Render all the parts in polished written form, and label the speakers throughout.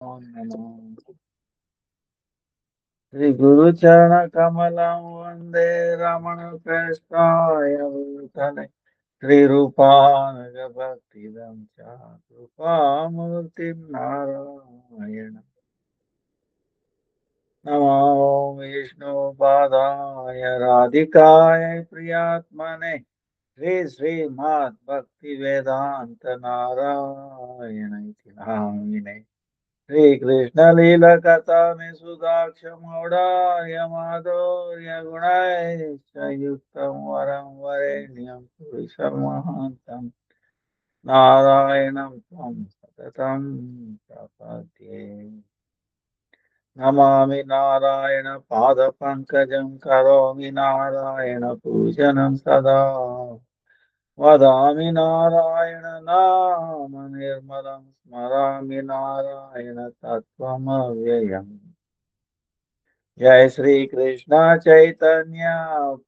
Speaker 1: नमः श्री गुरु चरण कमलं वन्दे रमण कृष्णाय भूतले श्री रूपानुग भक्तिदं च कृपामूर्तिं नारायण नमो विष्णुपादाय राधिकाय प्रियात्मने श्री श्रीमद् भक्तिवेदान्त नारायण इति नामिने श्रीकृष्णलीलकथामि सुदाक्षमौडार्य माधुर्य गुणैश्च युक्तं वरं वरेण्यं पुरुषमहान्तं नारायणं त्वं सततं प्रपद्ये नमामि नारायण पादपङ्कजं करोमि नारायण पूजनं सदा वदामि नारायण नाम निर्मलं स्मरामि नारायण तत्त्वमव्ययम् जय श्री कृष्ण चैतन्य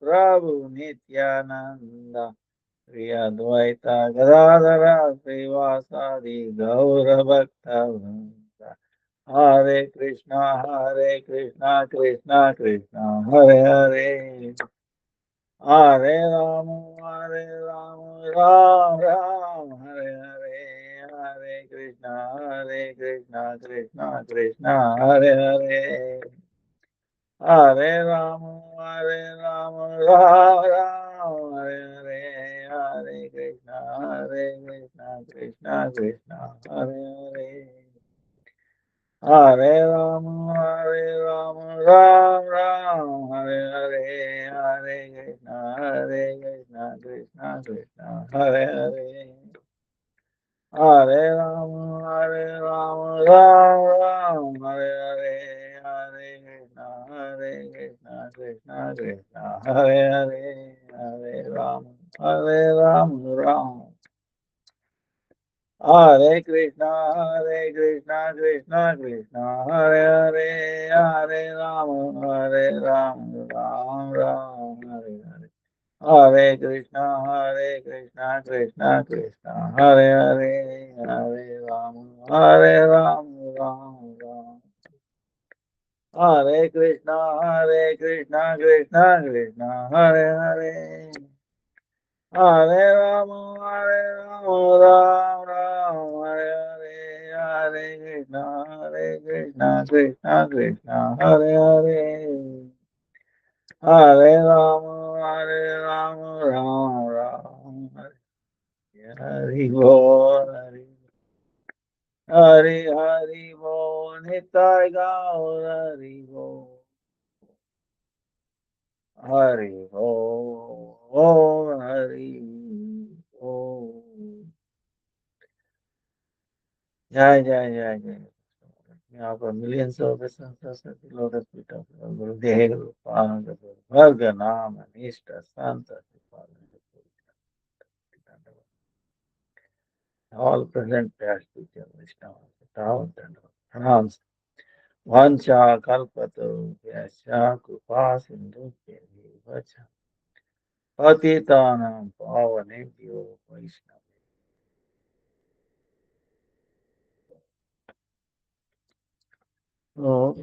Speaker 1: प्रभु नित्यानंद श्री अद्वैत गदाधर श्रीवासादि गौर भक्त हरे कृष्णा कृष्णा कृष्णा हरे हरे हरे राम राम राम हरे हरे हरे कृष्णा कृष्णा कृष्णा हरे हरे हरे राम राम हरे हरे हरे कृष्णा कृष्णा हरे हरे हरे राम राम हरे हरे हरे कृष्णा हरे हरे हरे राम हरे हरे कृष्णा हरे हरे हरे राम हरे कृष्णा हरे हरे हरे राम हरे हरे हरे कृष्णा हरे हरे हरे राम हरे कृष्णा हरे हरे हरे राम कृष्णा हरे हरे हरे राम हरि बोल हरि बोल निताय गौर हरि बोल हरि बोल हरि बोल जय यहाँ पर millions of Saraswati lotus feet of गुरुदेव रूपानंद वर्ग नाम निष्ठ संत all present past future Vaishnavas without and pronounced Vancha kalpato vyasya kripa sindhu vacha patitanam pavanebhyo Vaishnava. So,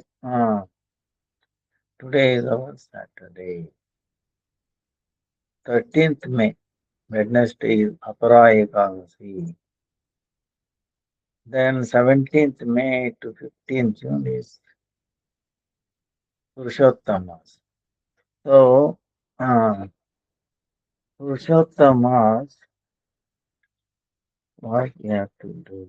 Speaker 1: today is our Saturday, 13th May. Wednesday is Apara Ekadasi. Then 17th May to 15th June is Purushottamas. So, Purushottamas, what we have to do?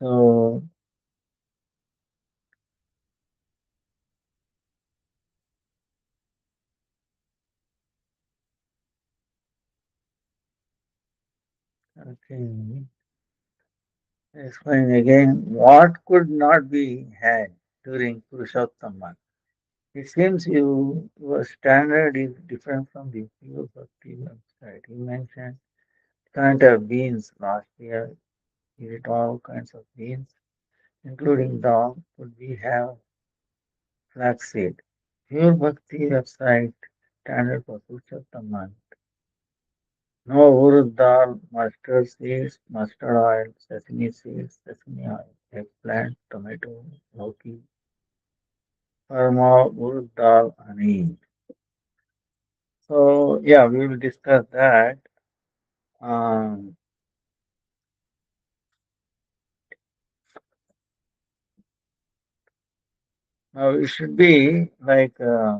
Speaker 1: So, okay, explain again what could not be had during Purushottamas. It seems your standard is different from the pure bhakti website. You mentioned kind of beans last year. You eat all kinds of beans. including dog, would we have flaxseed? Pure Bhakti website standard for Purushottam. No urud dal, mustard seeds, mustard oil, sesame seeds, sesame oil, eggplant, tomato, lauki, parma, urud dal, honey. So yeah, we will discuss that. Um, Now it should be like uh,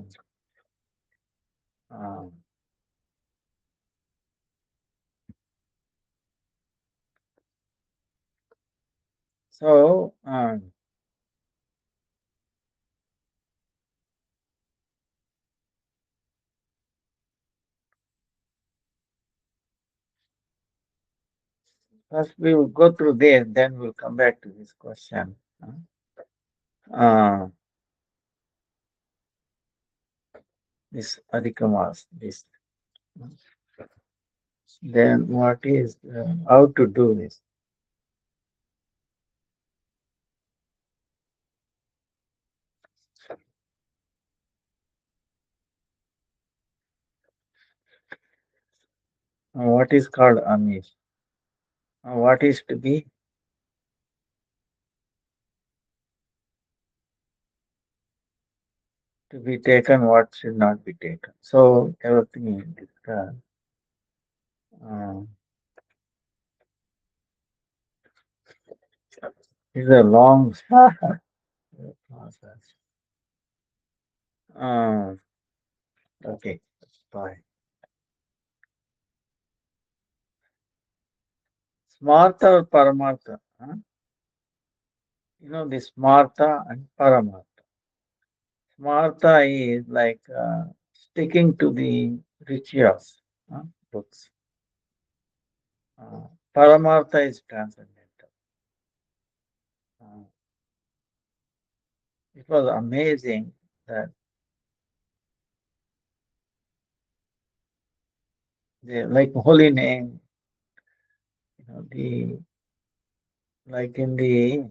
Speaker 1: so. First, we will go through this, then we'll come back to this question. Uh, this adhikamas, this. Then what is how to do this? What is called amish? What is to be taken? What should not be taken? So everything is discussed. Uh, it's a long process. Uh, okay, bye. Smartha or Paramartha? Huh? You know, the Smartha and Paramartha. Smartha is like sticking to the rituals, books. Uh, Paramartha is transcendental. Uh, it was amazing that the like holy name, the like in the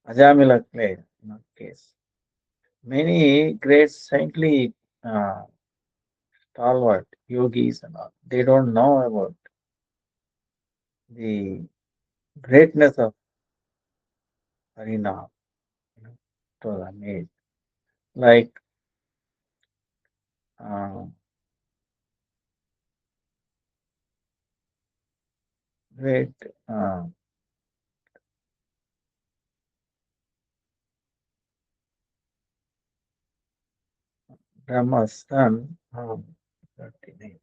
Speaker 1: Ajamila clay, case. Many great saintly uh, stalwart yogis and all, they don't know about the greatness of Harinam. It was amazing. Like uh, great uh, Brahma's son, what's the name?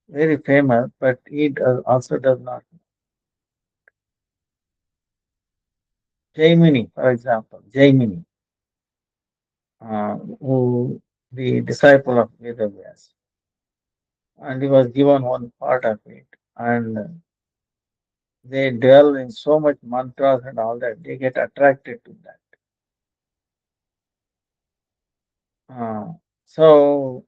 Speaker 1: Very famous, but he also does not. Jaimini, for example, Jaimini, who the disciple of Vedavyas, and he was given one part of it, and they dwell in so much mantras and all that, they get attracted to that. So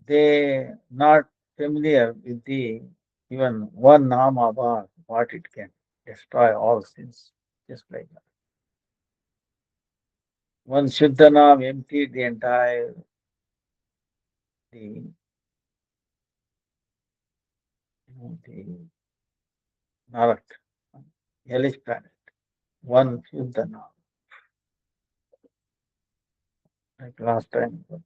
Speaker 1: they not familiar with the even one nama bar, what it can destroy all sins, just like that. One Shuddhanam emptied the entire the, the Narak, hellish planet. One Shuddhanam, like last time, uh,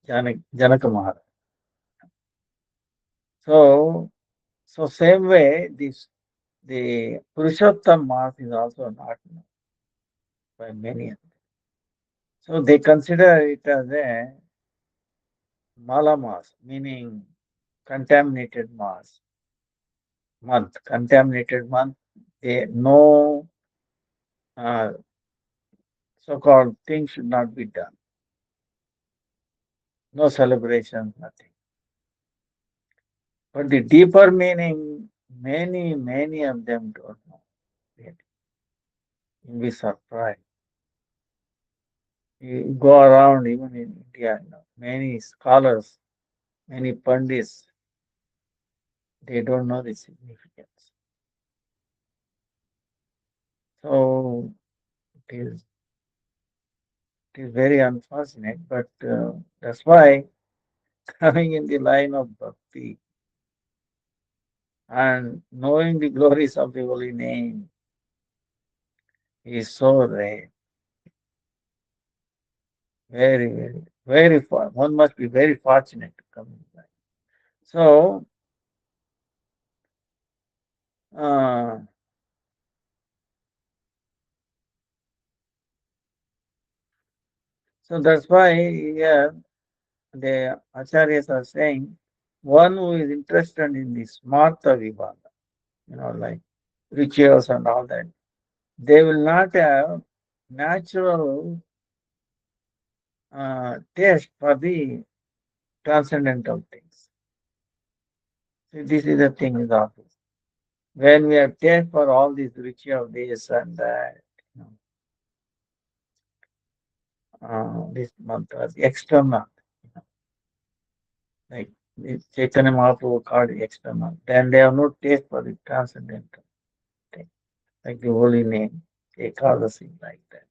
Speaker 1: Janaka Maharaj. So, so same way, this the Purushottam Mass is also not known by many. So they consider it as a Mala Mass, meaning contaminated mass month. Contaminated month. They no so-called things should not be done. No celebrations, nothing. But the deeper meaning, many of them don't know. Really. You'll be surprised. You go around even in India, many scholars, many pandits, They don't know the significance. So it is very unfortunate, but that's why coming in the line of bhakti and knowing the glories of the holy name is so rare. Very, very, very far. One must be very fortunate to come in line. So, uh, so that's why here the acharyas are saying one who is interested in the smarta vibhava, like rituals and all that, they will not have natural taste for the transcendental things. See, this is the thing is obvious. When we have taste for all these ritual this and that, you this mantra, the external, you know, like the Chaitanya Mahaprabhu called it external, then they have no taste for the transcendental thing, like the holy name, Ekadasi, like that.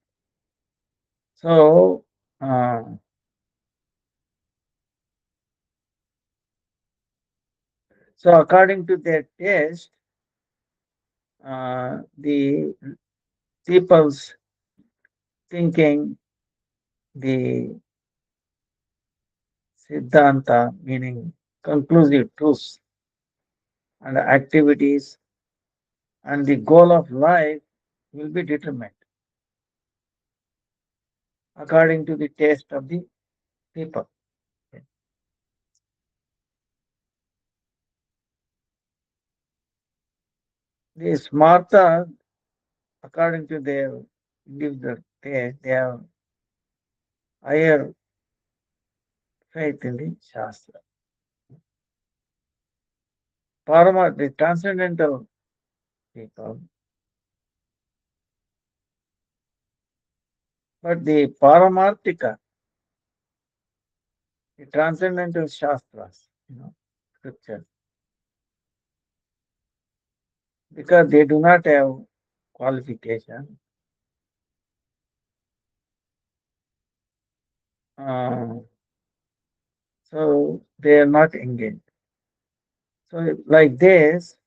Speaker 1: So, uh, so according to their taste, the people's thinking, the Siddhanta, meaning conclusive truths and activities, and the goal of life will be determined according to the taste of the people. The smarta, according to their individual taste, they have higher faith in the Shastra. Parama, the transcendental people, but the Paramartika, the transcendental Shastras, scriptures, because they do not have qualification. Uh, so they are not engaged. So like this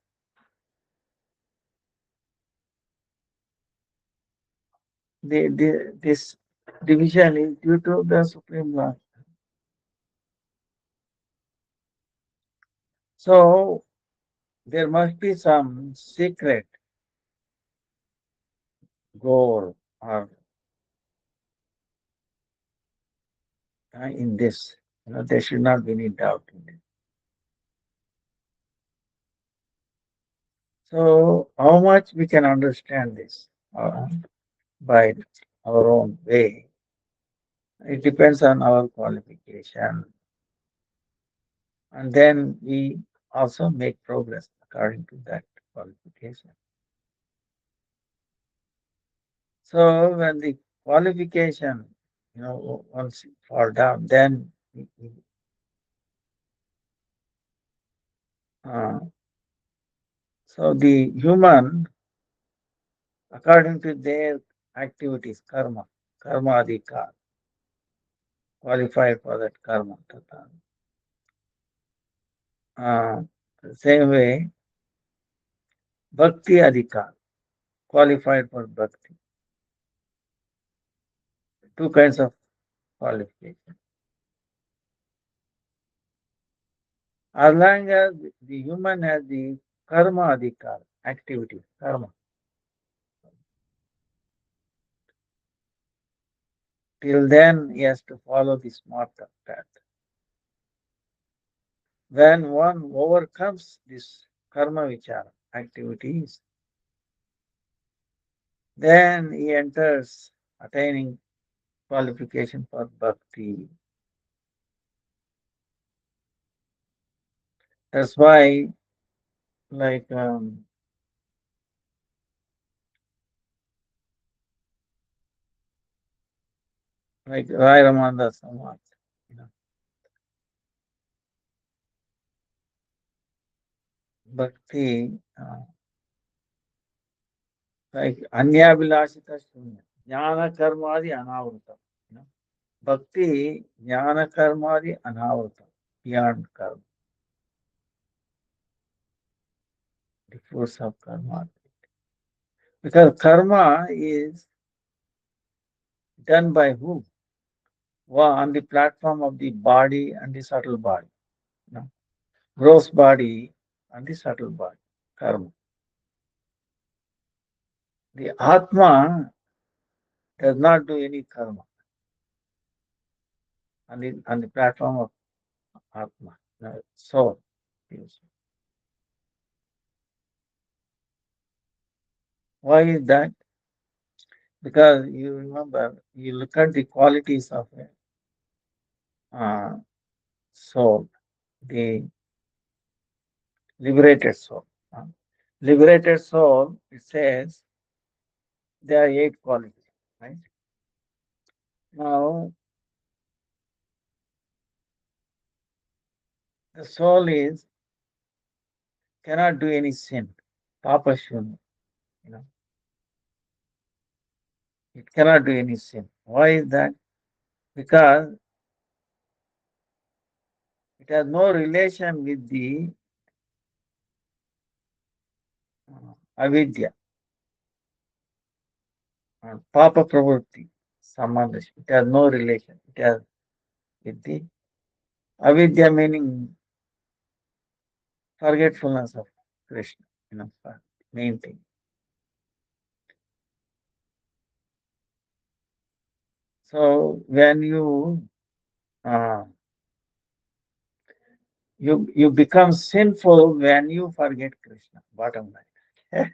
Speaker 1: division is due to the Supreme Law. So there must be some secret goal or in this. There should not be any doubt in it. So how much we can understand this by our own way? It depends on our qualification, and then we also make progress according to that qualification. So when the qualification, once you fall down, then uh, so the human, according to their activities, karma adhikar, qualified for that karma. Uh, same way, bhakti adhikar, qualified for bhakti. Two kinds of qualification. As long as the human has the karma adhikar, activity, karma, till then he has to follow the smarter path. When one overcomes this karma vichara activities, then he enters attaining qualification for bhakti. That's why, like Rai Ramananda Samad, you know, Bhakti, like Anyabhilashita Shunya, Jnana Karmadi Anavrutam. You know? Bhakti, Jnana Karmadi Anavrutam, beyond karma, the fruits of karma. Because karma is done by who? On the platform of the body and the subtle body. You know? Gross body and the subtle body. Karma. The Atma does not do any karma on the platform of Atma. Soul. Yes. Why is that? Because you remember, you look at the qualities of a soul, the liberated soul. uh, Liberated soul, it says there are eight qualities, right? Now, the soul is cannot do any sin, papa shun, you know, it cannot do any sin. Why is that? Because it has no relation with the avidya, papa pravrutti, samandha. It has no relation. It has with the avidya, meaning forgetfulness of Krishna, main thing. So when uh, you become sinful when you forget Krishna. Bottom line.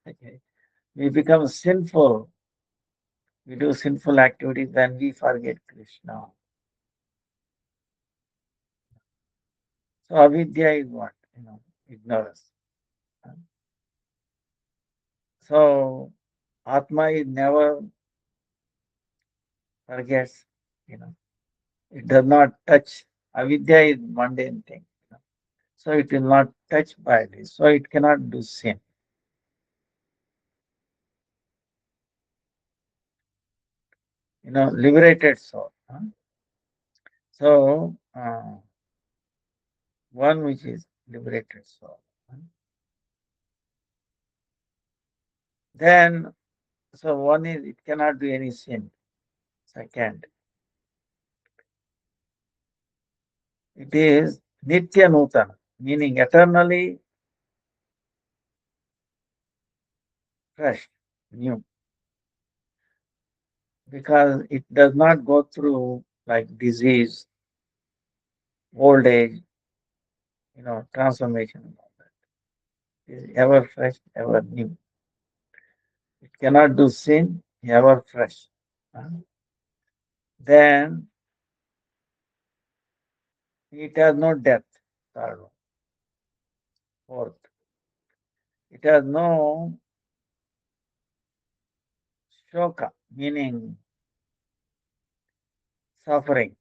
Speaker 1: Okay. We become sinful. We do sinful activities when we forget Krishna. So avidya is what? Ignorance. So Atma is never forgets, you know. It does not touch. Avidya is mundane thing. So it will not touch by this. So it cannot do sin. Liberated soul. So one which is liberated soul. Then, so one is it cannot do any sin. Second, it is Nitya Nutana, meaning eternally fresh, new, because it does not go through like disease, old age, transformation and all that. It is ever fresh, ever new. It cannot do sin, ever fresh. Then it has no death. Third one. Fourth, it has no shoka, meaning suffering.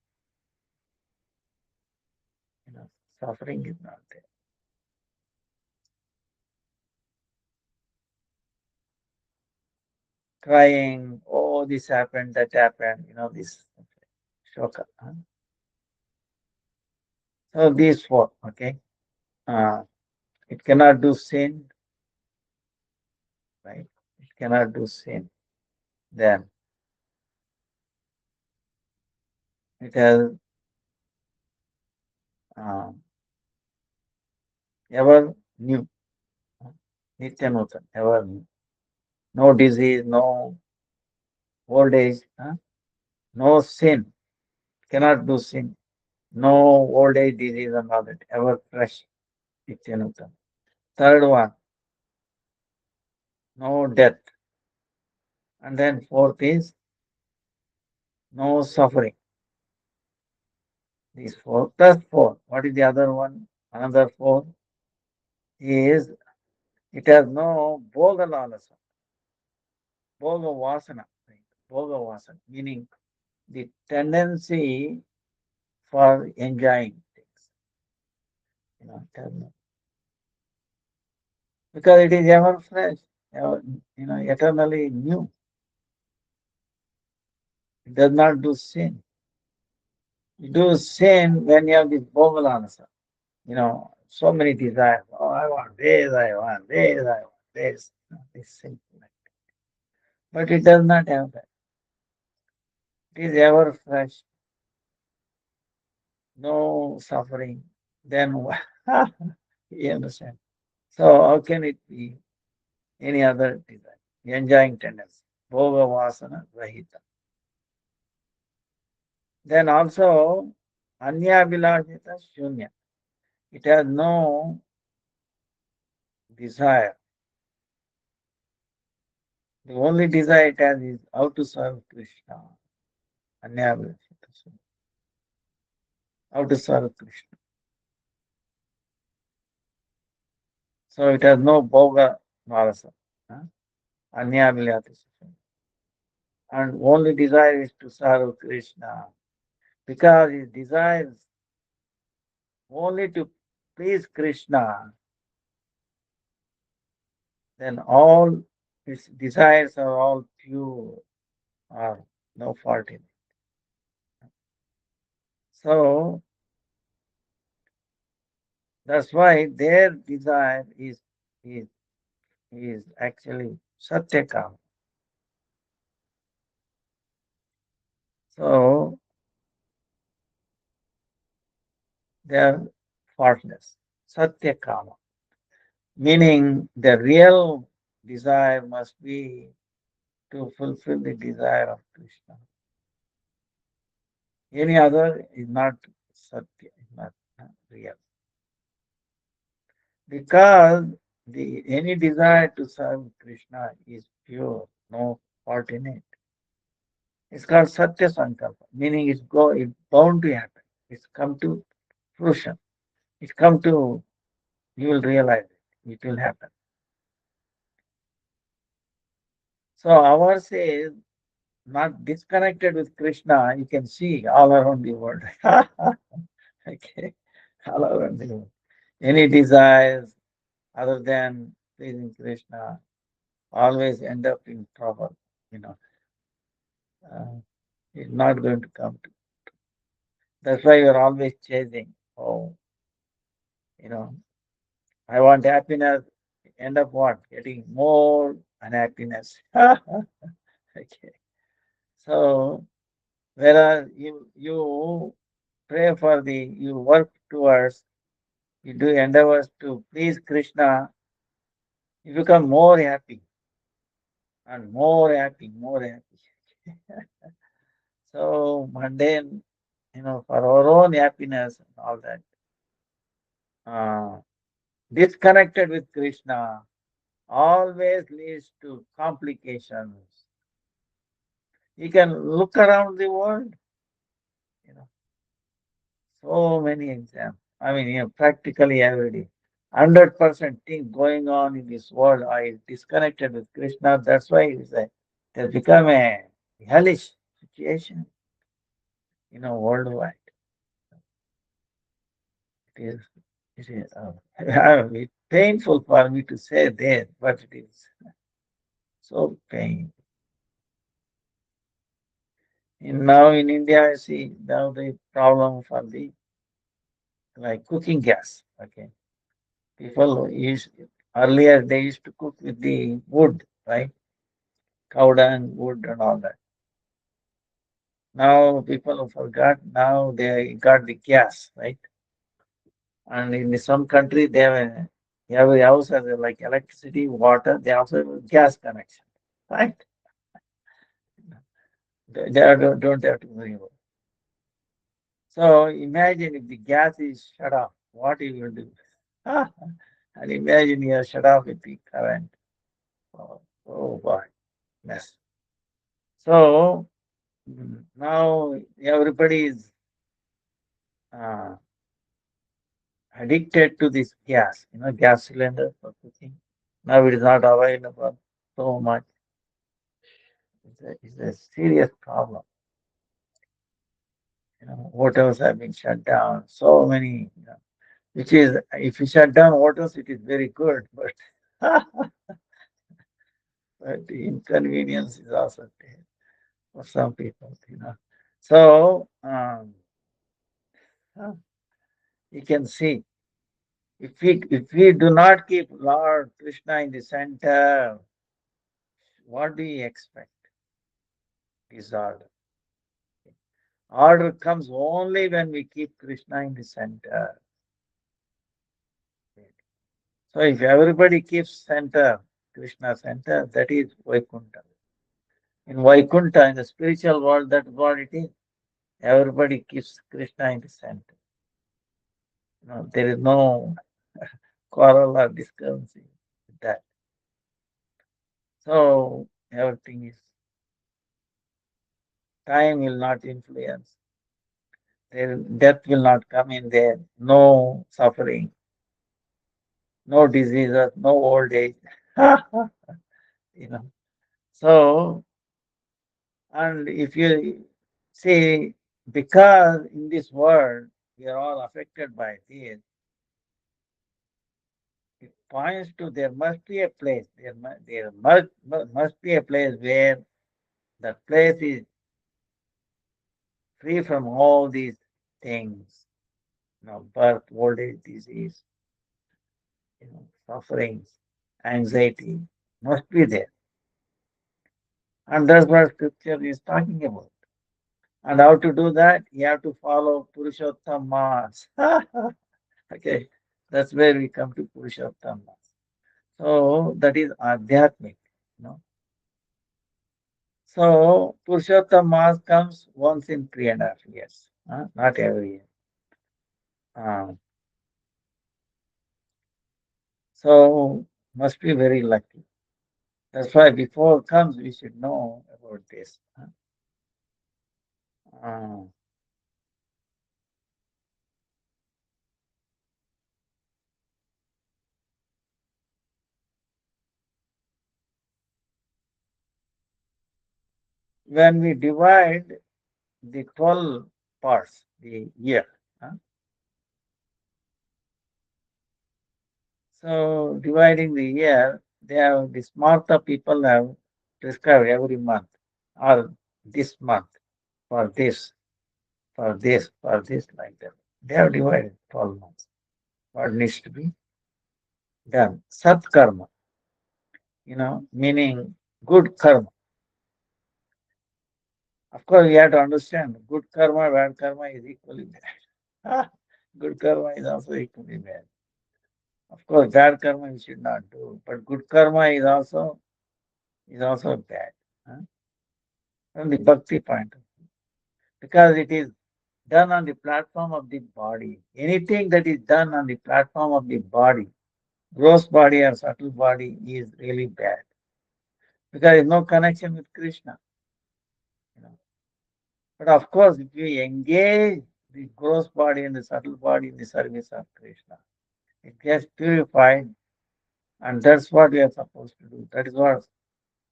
Speaker 1: You know, Suffering is not there. Crying, oh, this happened, that happened, this shoka. So these four, okay. Uh, it cannot do sin, right? It cannot do sin. Then it has uh, ever new, Nityanutan, ever new. No disease, no old age, no sin, cannot do sin. No old age disease and all that, ever fresh, Nityanutan. Third one, no death. And then fourth is no suffering. These four plus four. What is the other one? Another four is it has no bhoga lalasa, bhoga vasana, right? Bhoga vasana, meaning the tendency for enjoying things. It has no. because it is ever fresh, ever, eternally new. It does not do sin. You do sin when you have this Bhogalanasa, so many desires. Oh, I want this, I want this, I want this. This simple. But it does not have that. It is ever fresh, no suffering. Then you understand. So how can it be any other desire? Enjoying tendency. Bhoga vasana rahita. Then also anya vilashita shunya. It has no desire. The only desire it has is how to serve Krishna. Anya vilashita shunya. How to serve Krishna. So it has no bhoga varasa. Huh? Anya vilashita shunya. And only desire is to serve Krishna. Because he desires only to please Krishna, then all his desires are all pure, are no fault in it. So that's why their desire is, is actually satyakam. So they are faultless. Satyakama. Meaning the real desire must be to fulfill the desire of Krishna. Any other is not satya, is not real. Because any desire to serve Krishna is pure, no fault in it. It's called Satya Sankalpa, meaning it's bound to happen. It's come to fruition. It's come to, you will realize it. It will happen. So ours is not disconnected with Krishna. You can see all around the world. Okay, all around the world. Any desires other than pleasing Krishna always end up in trouble. You know, it's not going to come to. That's why you're always chasing. Oh, you know, I want happiness. End up what? Getting more unhappiness. Okay. So whereas you pray for you work towards, you do endeavors to please Krishna, you become more happy and more happy, more happy. So mundane, for our own happiness and all that, uh, disconnected with Krishna always leads to complications. You can look around the world, you know, so many examples. I mean, practically every day. 100% thing going on in this world is disconnected with Krishna. That's why it has become a hellish situation, worldwide. It is, it's painful for me to say that, but it is so pain. Now in India, I see now the problem for the like cooking gas. Okay, people used earlier they used to cook with the wood, right? Cow dung, wood, and all that. Now people forgot. Now they got the gas, right? And in some country they have every house has like electricity, water. They also have gas connection, right? Don't have to worry about. So imagine if the gas is shut off, what you will do? And imagine you are shut off with the current. Oh boy, mess. So now everybody is uh, addicted to this gas, gas cylinder for cooking. Now it is not available so much. It's a serious problem. Hotels have been shut down. So many, which is, if you shut down hotels, it is very good. But But the inconvenience is also there for some people. So uh, you can see if we do not keep Lord Krishna in the center, what do you expect? Disorder. Order comes only when we keep Krishna in the center. So if everybody keeps center, Krishna center, that is Vaikuntha. In Vaikuntha, in the spiritual world, that's what it is. Everybody keeps Krishna in the center. There is no quarrel or discrepancy with that. So everything is time will not influence. Death will not come in there. No suffering, no diseases, no old age. you know. So, and if you see, because in this world we are all affected by this, it points to there must be a place. There must be a place where that place is free from all these things. Birth, old age, disease, sufferings, anxiety must be there. And that's what scripture is talking about. And how to do that? You have to follow Purushottama's. Okay, that's where we come to Purushottama's. So that is Adhyatmic. You know. So Purushottama's comes once in 3.5 years, not every year. Uh, so must be very lucky. That's why before it comes, we should know about this. Uh, when we divide the 12 parts, the year, uh, so dividing the year, the smarter people have prescribed every month or this month for this, for this, for this, like that. They have divided 12 months. What needs to be done? Sat karma, meaning good karma. Of course, we have to understand good karma, bad karma is equally bad. Good karma is also equally bad. Of course, bad karma we should not do, but good karma is also bad, huh? From the bhakti point of view, because it is done on the platform of the body. Anything that is done on the platform of the body, gross body or subtle body, is really bad because there is no connection with Krishna. You know. But of course, if you engage the gross body and the subtle body in the service of Krishna, it gets purified, and that's what we are supposed to do. That is what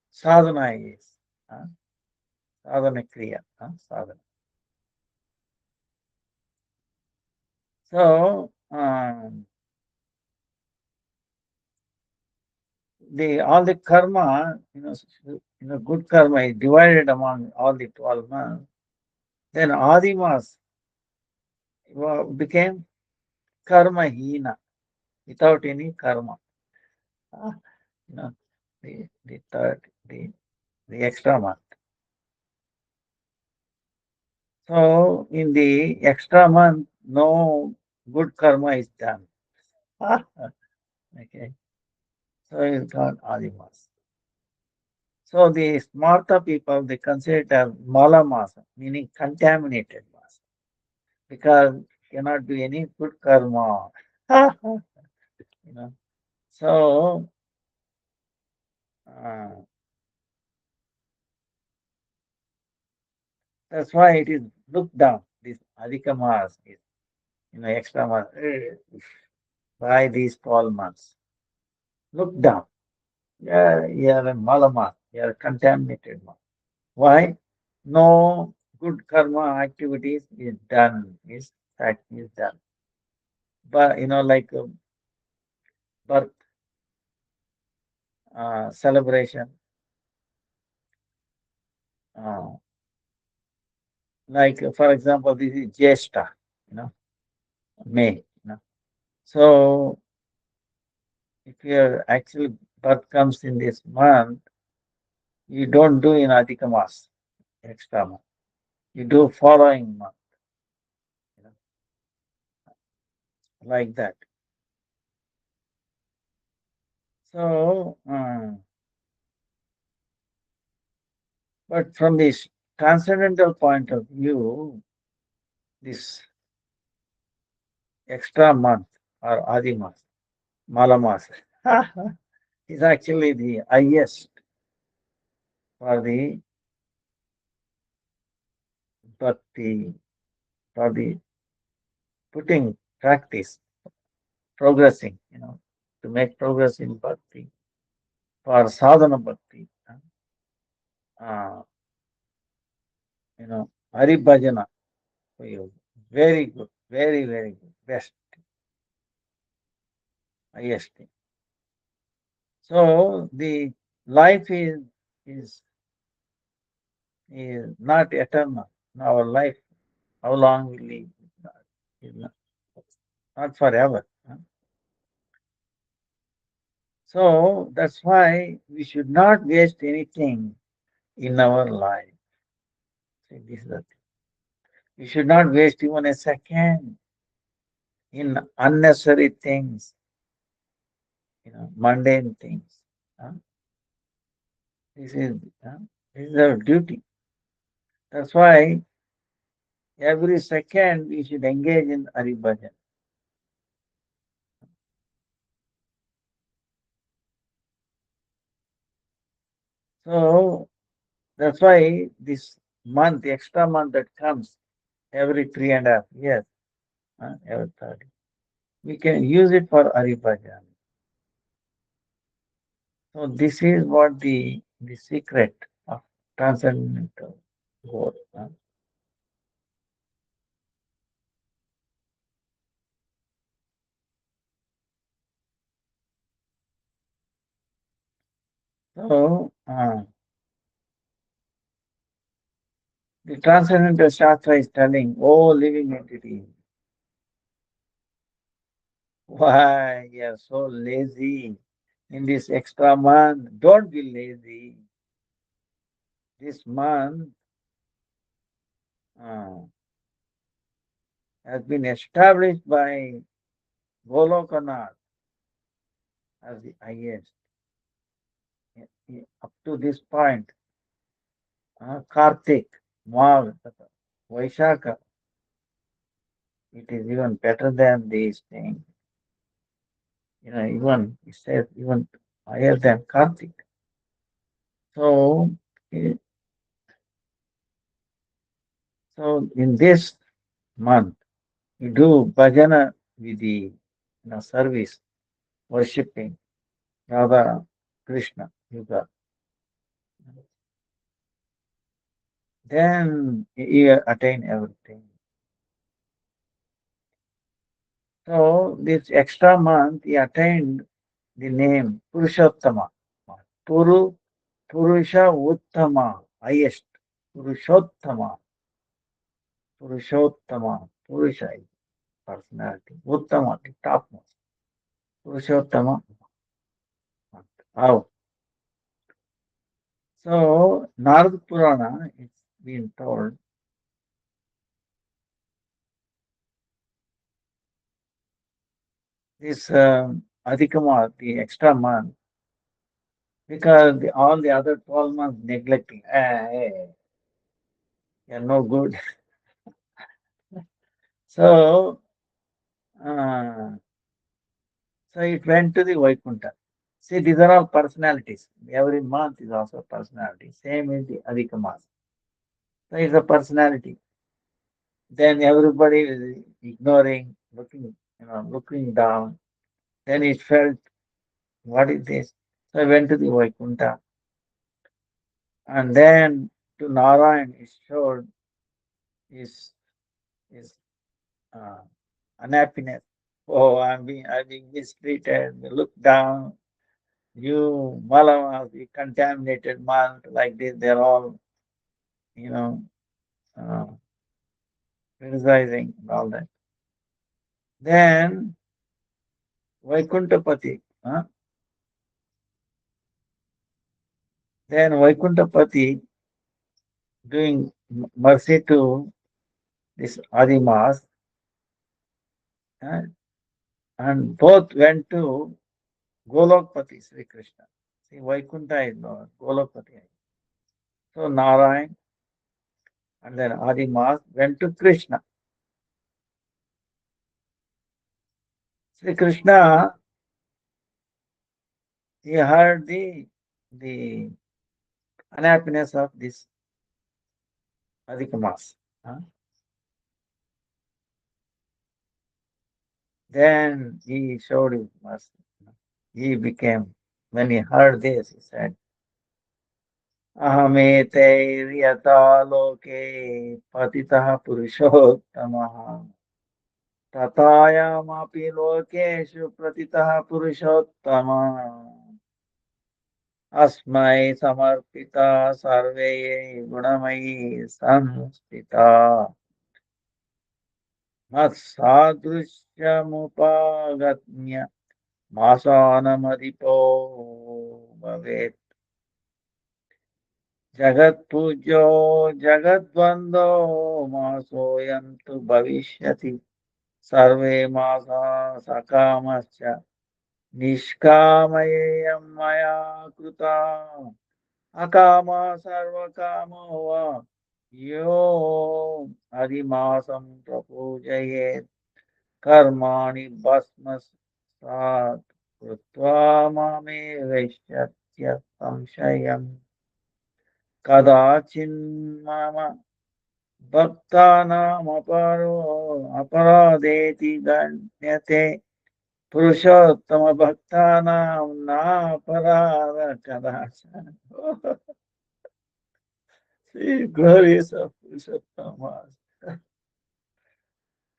Speaker 1: sadhana is. Huh? Sadhana kriya. Sadhana. So, the all the karma, good karma is divided among all the 12 months. Then Adimas became karma hina, without any karma. Ah, You know, the third, the extra month. So in the extra month, no good karma is done. Okay, so it's called Adimas. So the smarta people, they consider it as mala masa, meaning contaminated masa, because cannot do any good karma. you know. So uh, that's why it is looked down. This adhika mas is, extra mas by these 12 months. Look down. Yeah, you are a mala mas. You are a contaminated mas. Why? No good karma activities is done. Is fact is done. But like birth. celebration, uh, like for example, this is Jesta, you know, May. So if your actual birth comes in this month, you don't do in Adhika Mas, extra month. You do following month, you know, like that. So, but from this transcendental point of view, this extra month or Adi Mas, Mala Mas, is actually the highest for the bhakti, for the putting practice, progressing, to make progress in bhakti, for sadhana bhakti, uh, Hari Bhajana for you. Very good, very, very good, best, highest thing. So the life is is not eternal. Our life, how long we live, is not forever. So that's why we should not waste anything in our life. See, this is the thing. We should not waste even a second in unnecessary things, mundane things. huh? This is this is our duty. That's why every second we should engage in Hari Bhajan. So that's why this month, extra month that comes every 3.5 years, every 30, we can use it for Hari Bhajan. So this is what the secret of transcendental growth. So the transcendental shastra is telling, oh living entity, why you are so lazy in this extra month? Don't be lazy. This month uh, has been established by Golokanath as the highest. Up to this point, Kartik, Magh, Vaishaka, it is even better than these things. Even it says even higher than Kartik. So, eh, so in this month, you do bhajana with the service, worshipping Radha Krishna, Yuga. Then you attain everything. So this extra month, he attained the name Purushottama. Puru, Purusha Uttama, highest. Purushottama, Purushottama, Purusha is personality. Uttama, the topmost. Purushottama. How? So Narad Purana, it's been told, this Adhikama, the extra month, because all the other 12 months neglecting, you're no good. So, uh, so it went to the Vaikuntha. See, these are all personalities. Every month is also a personality. Same is the Adhikamas. So it's a personality. Then everybody is ignoring, looking down. Then it felt, what is this? So I went to the Vaikuntha. And then to Narayan, it showed his, his uh, unhappiness. Oh, I'm being mistreated. Look down. you Malama, the contaminated month, like this, they're all, you know, uh, criticizing and all that. Then Vaikuntapati, huh? Then Vaikuntapati doing mercy to this Adimas, huh? And both went to Golokpati, Sri Krishna. See, Vaikuntha is Lord, Golokpati. So Narayan and then Adimas went to Krishna. Sri Krishna, he heard the unhappiness of this Adhikamas. Huh? Then he showed his mercy. He became, when he heard this, he said, Ahametairyata loke patitah purushottamah tatayamapi lokeshu pratitah purushottamah अस्मै समर्पिता सर्वे गुणमयी संस्थिता मत्सादृश्यमुपागम्य मासानमदिपो भवेत् जगत्पूज्यो जगद्वन्द्वो मासोऽयं तु भविष्यति सर्वे मासा सकामश्च निष्कामयेयं मया कृता अकाम सर्वकामो वा यो अधिमासं प्रपूजयेत् कर्माणि भस्मसात् कृत्वा मामेवैष्यत्य संशयम् कदाचिन्मम भक्तानामपरो अपराधेति गण्यते पुरुषोत्तमभक्तानां नापराध कदाचन See, glorious of Purushottam.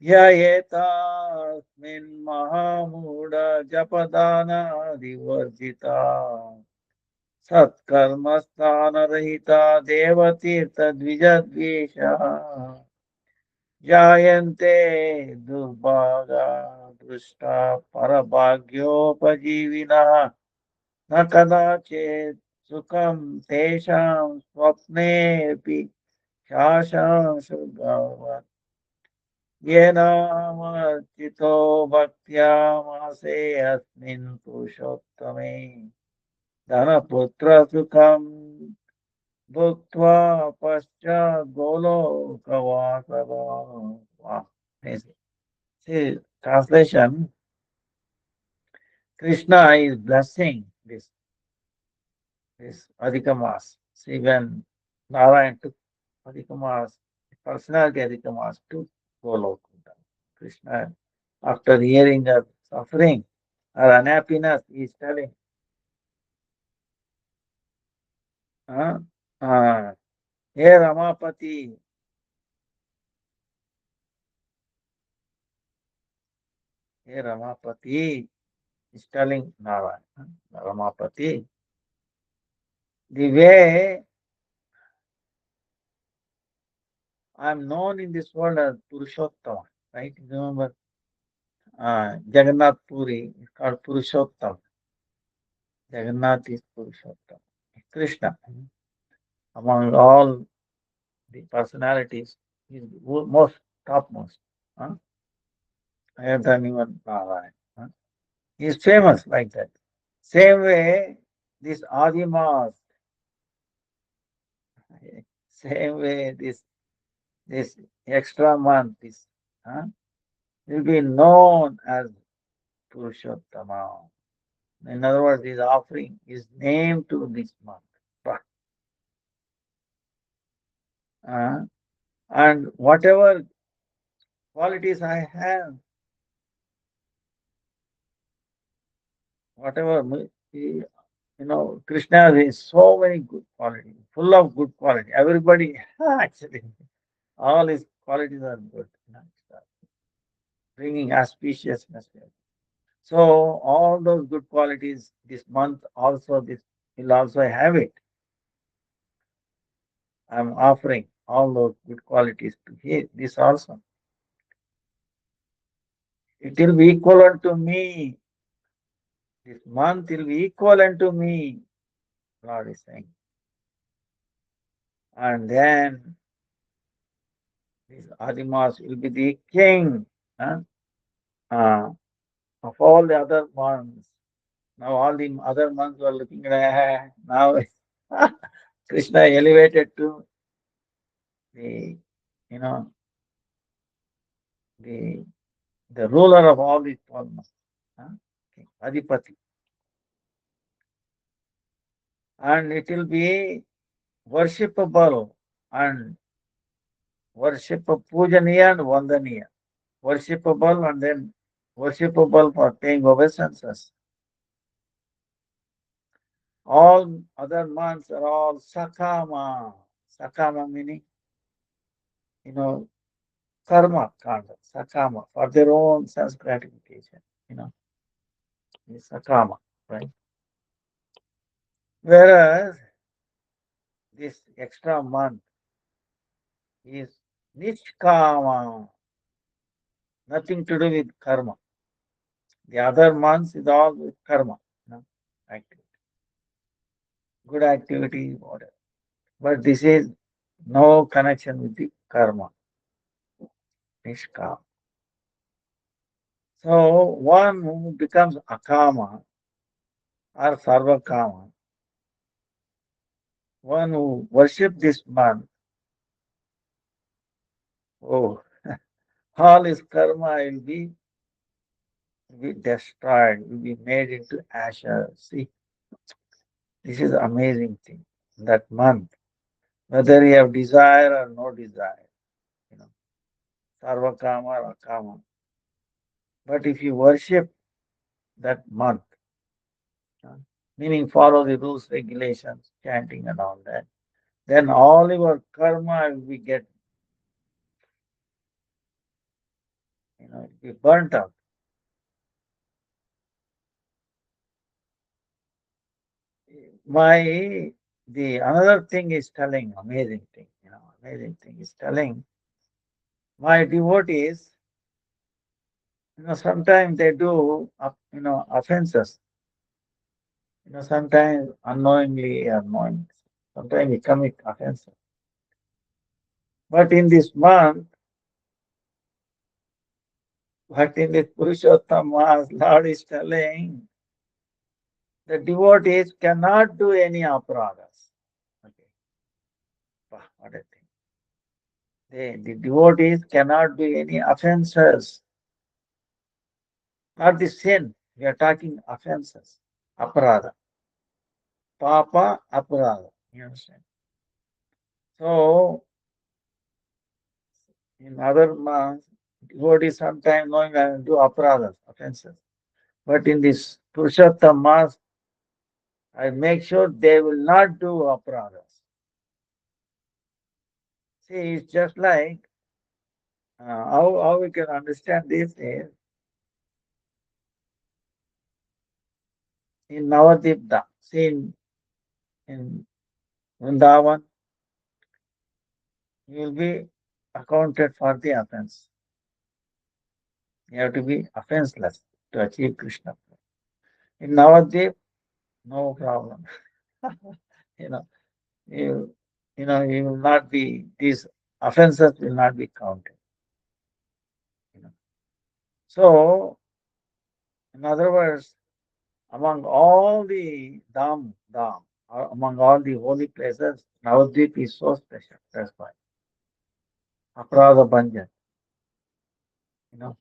Speaker 1: ययेतास्मिन् महामूढ जपदानादिवर्जिता सत्कर्मस्थानरहिता देवतीर्थद्विजद्वेषा जायन्ते दुर्भागा दृष्टा परभाग्योपजीविनः न कदाचित् सुखं तेषां स्वप्नेऽपि शाशांशु येनामर्चितो भक्त्या मासे अस्मिन् पुरुषोत्तमे धनपुत्रसुखं भुक्त्वा पश्चात् गोलोकवासवा. Wow. Amazing. See, translation, Krishna is blessing this Adhikamas. See, when Narayan took Adhikamas, personality Adhikamas took Goloka. Krishna, after hearing her suffering, her unhappiness, he is telling, huh? Uh, Hey Ramapati, hey Ramapati, is telling Narayan, huh? Ramapati, the way I am known in this world as Purushottama, right? Remember, Jagannath Puri is called Purushottama. Jagannath is Purushottama. Krishna, among all the personalities, is most topmost, huh? Higher than even Narayan. Huh? He is famous like that. Same way, this Adimas, same way, this extra month, this huh, will be known as Purushottama. In other words, his offering is named to this month. But, and whatever qualities I have, whatever Krishna has so many good qualities, full of good quality. Everybody actually, all his qualities are good. Bringing auspiciousness. So all those good qualities this month also this will also have it. I'm offering all those good qualities to this also. It will be equivalent to me. This month will be equivalent to me, Lord is saying. And then this Adimas will be the king, huh? uh, of all the other months. Now all the other months were looking at now Krishna elevated to the you know the the ruler of all these 12 months. Huh? Okay. Adipati. And it will be worshipable and worship pujaniya and vandaniya. Worshipable and then worshipable for paying obeisances. All other months are all sakama. Sakama meaning, you know, karma kanda, sakama, for their own sense gratification, you know, is sakama, right? Whereas this extra month is nishkama, nothing to do with karma. The other months is all with karma, you know, activity, good activity, whatever. But this is no connection with the karma, nishkama. So one who becomes akama or sarvakama, one who worship this month, oh, all his karma will be destroyed, will be made into ashes. See, this is amazing thing. That month, whether you have desire or no desire, you know, sarvakama or akama. But if you worship that month, uh, meaning follow the rules, regulations, chanting and all that, then all your karma will be get, be burnt out. My the another thing is telling amazing thing, amazing thing is telling my devotees, sometimes they do offenses, sometimes unknowingly or knowingly, sometimes they commit offenses. But in this month, but in this Purushottam Mass, Lord is telling the devotees cannot do any aparadhas. Okay, what a thing. The devotees cannot do any offenses. Not the sin. We are talking offenses. Aparadha. Papa, aparadha. You understand? So, in other months, devotees sometimes knowing and do aparadhas, offenses. But in this Purushottam Mass, I make sure they will not do aparadhas. See, it's just like how we can understand this is in Navadip. See, in Vrindavan, you will be accounted for the offense. You have to be offenseless to achieve Krishna. In Navadip, no problem. you know, you, you will not be, these offenses will not be counted. You know. So, in other words, among all the dham, or among all the holy places, Navadvip is so special. That's why. Aparadha Bhanjan, you know,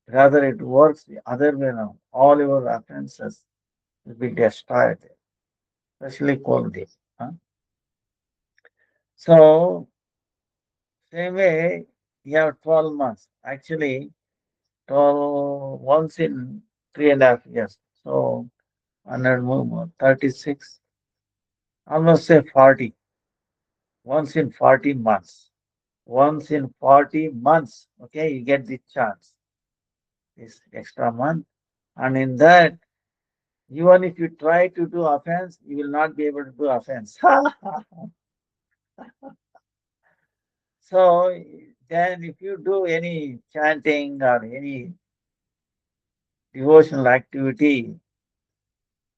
Speaker 1: rather it works the other way around. All your offenses will be destroyed, especially Koldeep. Huh? So, same way, you have 12 months. Actually, 12 once in 3.5 years. So, 100 more, 36, almost say 40. Once in 40 months. Once in 40 months, okay, you get the chance. This extra month. And in that, even if you try to do offense, you will not be able to do offense. So then if you do any chanting or any devotional activity,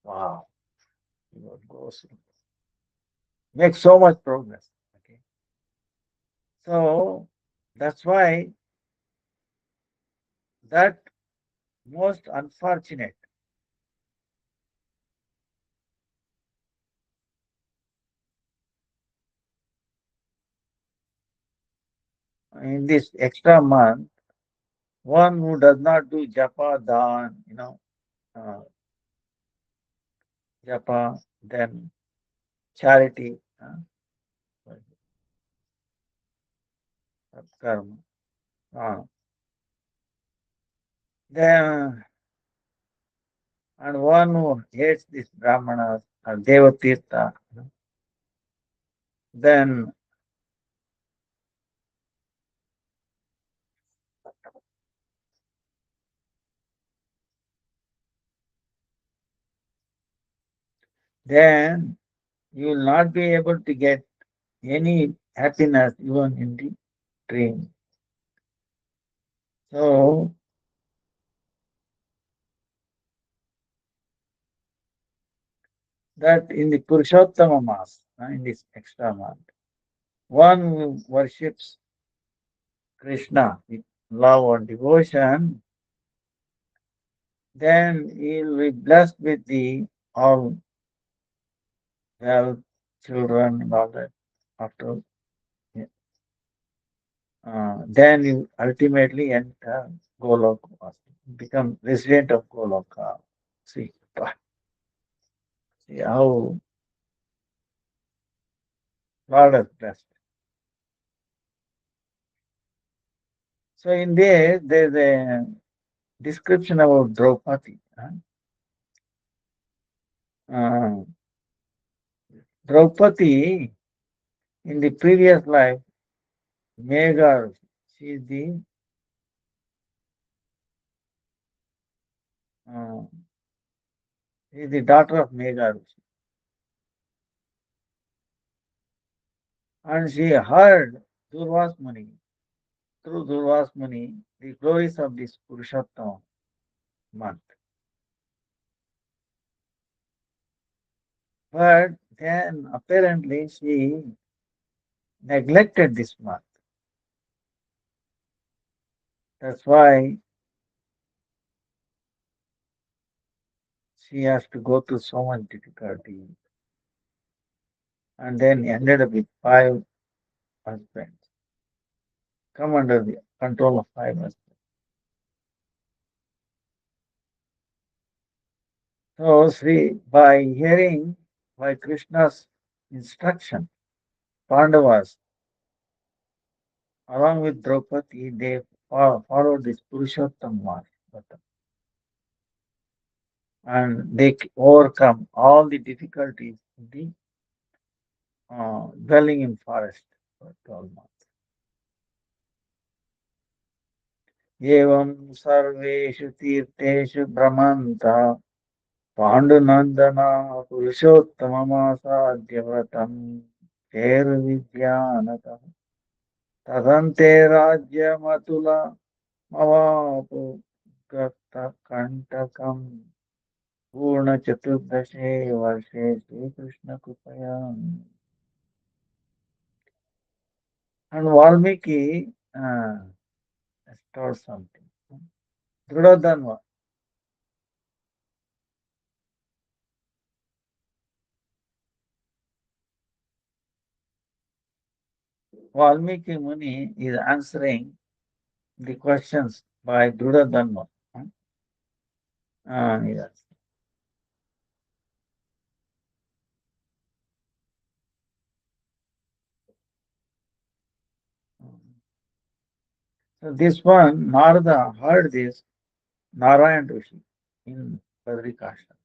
Speaker 1: wow, you will go make so much progress. Okay. So that's why that most unfortunate in this extra month, one who does not do japa, dan, uh, japa, then charity, karma. Then, and one who hates this brahmanas or devatirtha, then then you will not be able to get any happiness even in the dream. So that in the Purushottama Mass, in this extra month, one who worships Krishna with love and devotion, then he will be blessed with the all wealth, children, and all that. After then you ultimately enter Goloka, become resident of Goloka. See, see how Lord has blessed. So in this, there's a description about Draupadi. Uh, Draupadi in the previous life, Megha, she uh, is the daughter of Megha, and she heard Durvas Muni, through Durvas Muni, the glories of this Purushottama month. But then apparently she neglected this month. That's why she has to go through so much difficulty and then ended up with five husbands, come under the control of five husbands. So Sri, by hearing by Krishna's instruction, Pandavas, along with Draupadi, they followed this Purushottam mark, and they overcome all the difficulties in the dwelling in forest for 12 months. एवं सर्वेषु तीर्थेषु भ्रमन्तः पाण्डुनन्दना पुरुषोत्तममासाद्य व्रतम् चेर्विद्यानतः तदन्ते राज्यमतुलमवापु गतकण्टकम् पूर्णचतुर्दशे वर्षे श्रीकृष्णकृपया. And Valmiki told something. Drodhanva, Valmiki Muni is answering the questions by Drodhanva. Yes. So this one, Narada heard this Narayan Rishi in Badrikashram.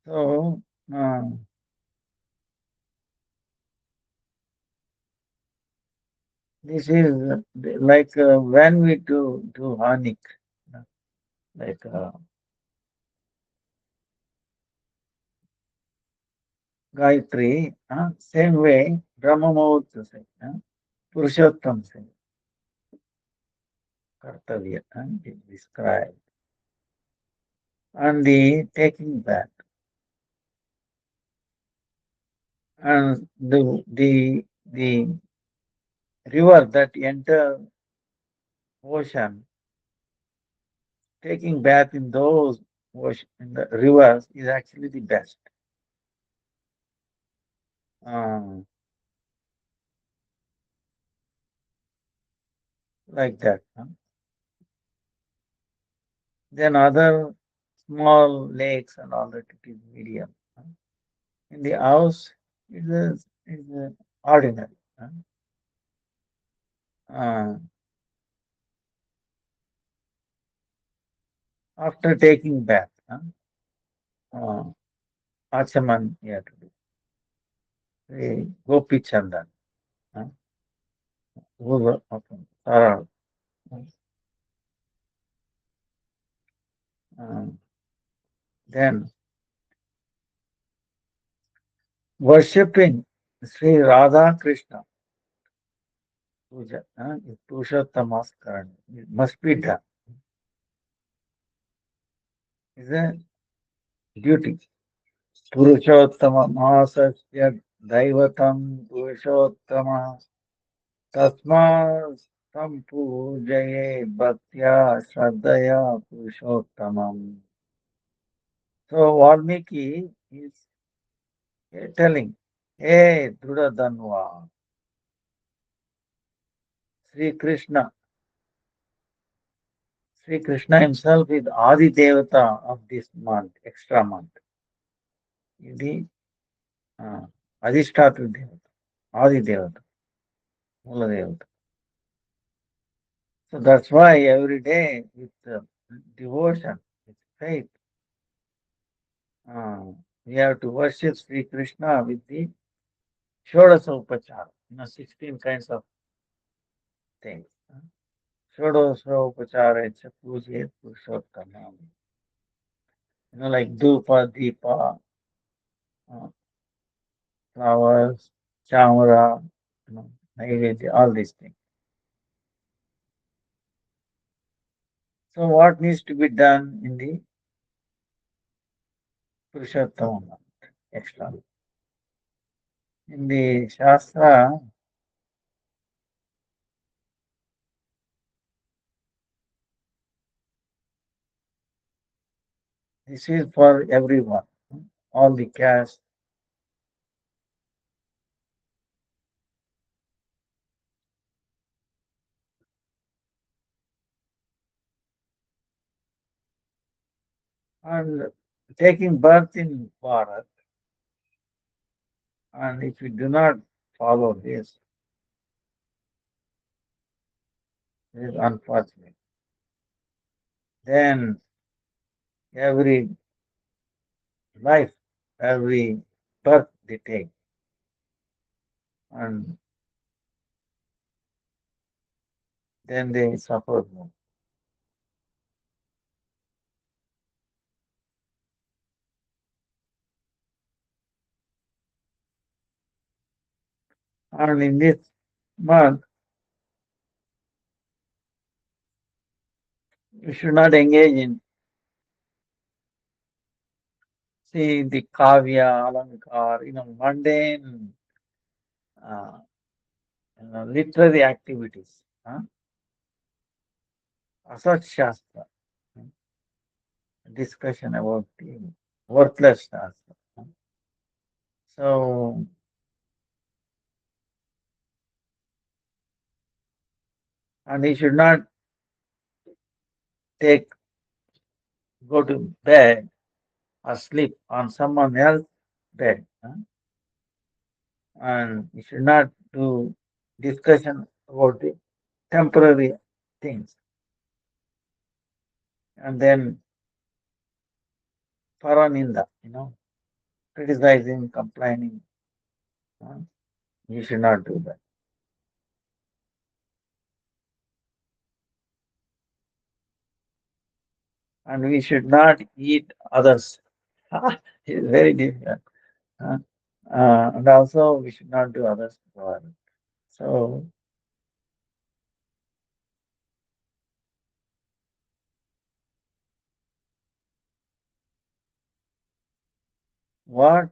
Speaker 1: So uh, This is like when we do Hanik, uh, like Gayatri, same way Brahma Muhurta say, Purushottam say, Kartavya, is described, and the taking back, and the river that enter ocean, taking bath in those ocean, in the rivers is actually the best. Uh, like that. Then other small lakes and all that it is medium. In the house, it is ordinary. Uh, after taking bath, uh, Achaman you have to do. The Gopi Chandan, uh, Guru often, Saral. Uh, then worshipping Sri Radha Krishna puja is Purushottamaskaran. It must be done. It's a duty. पुरुषोत्तममासस्य दैवतं पुरुषोत्तमः तस्मात् सम्पूजये भक्त्या श्रद्धया पुरुषोत्तमम्. So Valmiki is telling, hey Drudadanva, Sri Krishna, Sri Krishna himself is Adi Devata of this month, extra month. Is the Adhishtatra Devata, Adi Devata, Mula Devata. So that's why every day with devotion, with faith, uh, we have to worship Sri Krishna with the Shodasa Upachara, 16 kinds of things. Shodasa Upachara, it's a puja, Purushottamam. Like Dupa, Deepa, uh, flowers, Chamara, Naivedya, all these things. So what needs to be done in the Purushottamam extra? In the Shastra, this is for everyone, all the castes, and taking birth in Bharat. And if you do not follow this, it is unfortunate. Then every life, every birth they take, and then they suffer more. And in this month, you should not engage in see the kavya, alankar, mundane, uh, literary activities, asat shastra, discussion about the worthless shastra. So, and he should not take go to bed or sleep on someone else's bed. And you should not do discussion about the temporary things. And then paraninda, criticizing, complaining. uh, you should not do that. and we should not eat others. It's very difficult. Huh? And also, we should not do others to others. So, what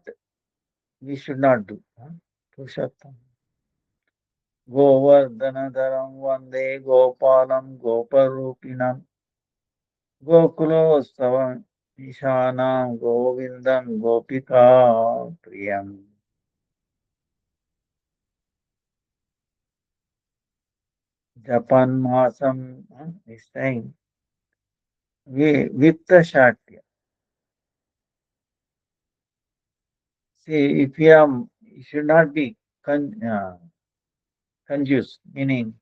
Speaker 1: we should not do? Huh? Purushottam. Govardhanadaram vande gopalam goparupinam gokulostavam ishanam govindam gopika priyam. Japan masam is saying vitta shatya. See, if you are, you should not be conjuice, meaning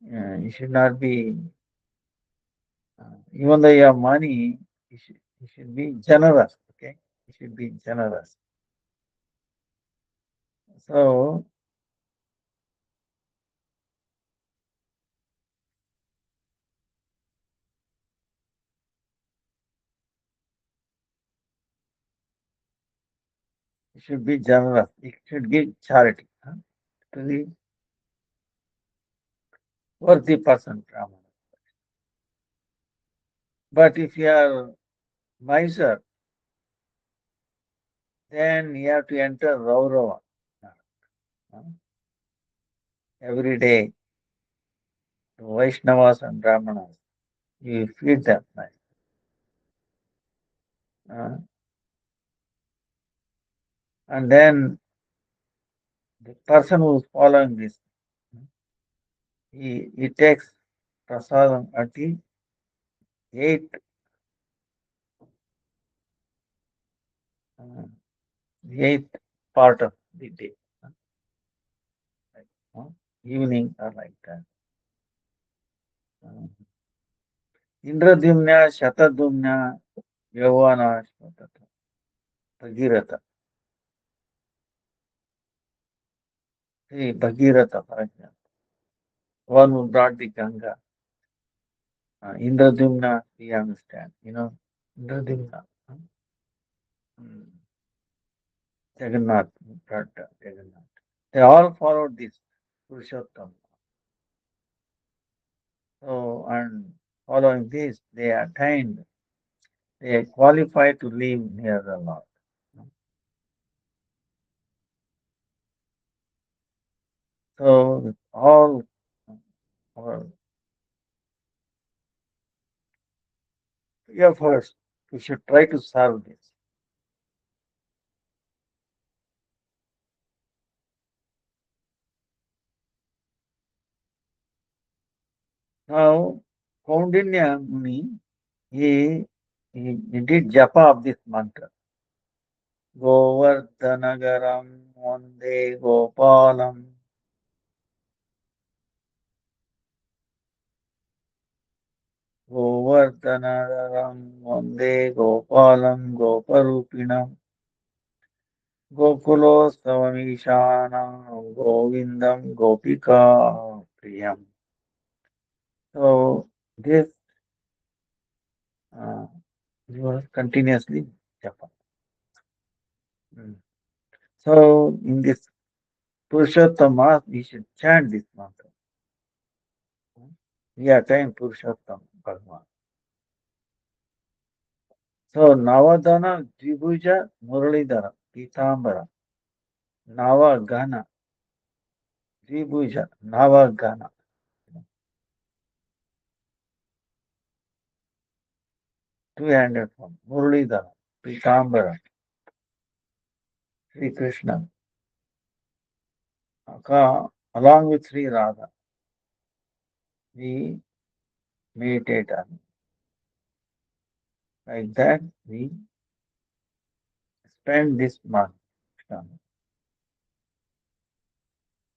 Speaker 1: you should not be, even though you have money, you should be generous, okay? You should be generous. So, you should be generous. You should give charity to the worthy person, Brahmana. But if you are miser, then you have to enter Raurava uh, every day to Vaishnavas and Brahmanas. You feed them nice. Uh, and then the person who is following this, he takes prasadam at the eighth, uh, the eighth part of the day, uh, like, evening or like that. Uh, Indradhumna, Shatadhumna, Yavana, Shvatata, Bhagirata. See, Bhagirata, for example, one who brought the Ganga. Indradhumna, we understand, Indradhumna. Mm, Jagannath, brought Jagannath. They all followed this Purushottam. So, and following this, they qualified to live near the Lord. So, with all our efforts, we should try to serve this. Now, Kaundinya Muni, he did japa of this mantra. Govardhanagaram Vande Gopalam. Govardhanagaram Vande Gopalam Goparupinam. Gokulosavamishana Govindam Gopika Priyam. So this uh, he was continuously japa. Mm. So in this Purushottama, we should chant this mantra. We attain Purushottam Bhagavan. So Navadana Dvibhuja Muralidhara Pitambara Navagana Dvibhuja Navagana. Two-handed form Muralidhara Pitambara Sri Krishna along with Sri Radha. We meditate on like that. We spend this month.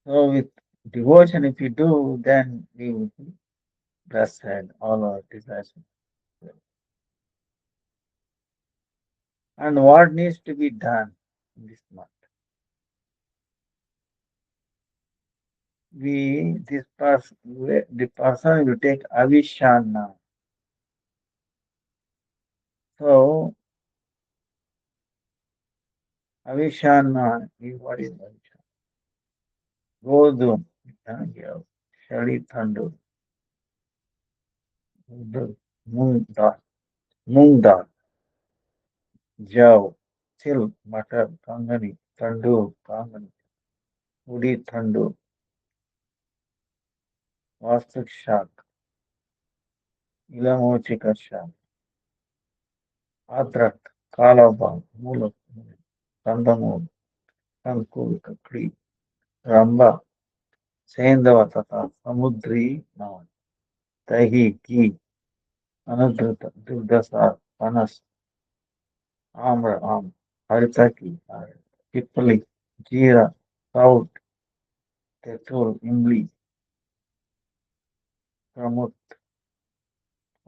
Speaker 1: So with devotion, if you do, then we will be blessed all our desires. And what needs to be done in this month? The person will take avishan now. So, Avishana is what is Avishana? Godum, yeah, Shali Thandu, Moong dal, Moong dal, Jaw, Til, Matar, Kangani, Tandoor, Kangani, Udi Tandoor, Vastak Shak, Ilamochika Shak, Adrak, Kalabang, Mulak, Kandamur, Kankul, Kakri, Ramba, Sendava Tata, Samudri, Navan, Tahi, Ki, Anudruta, Durdasar, Panas, Amra, Haritaki, Pipali, Jira, Saud, Tetul, Imli, Pramut,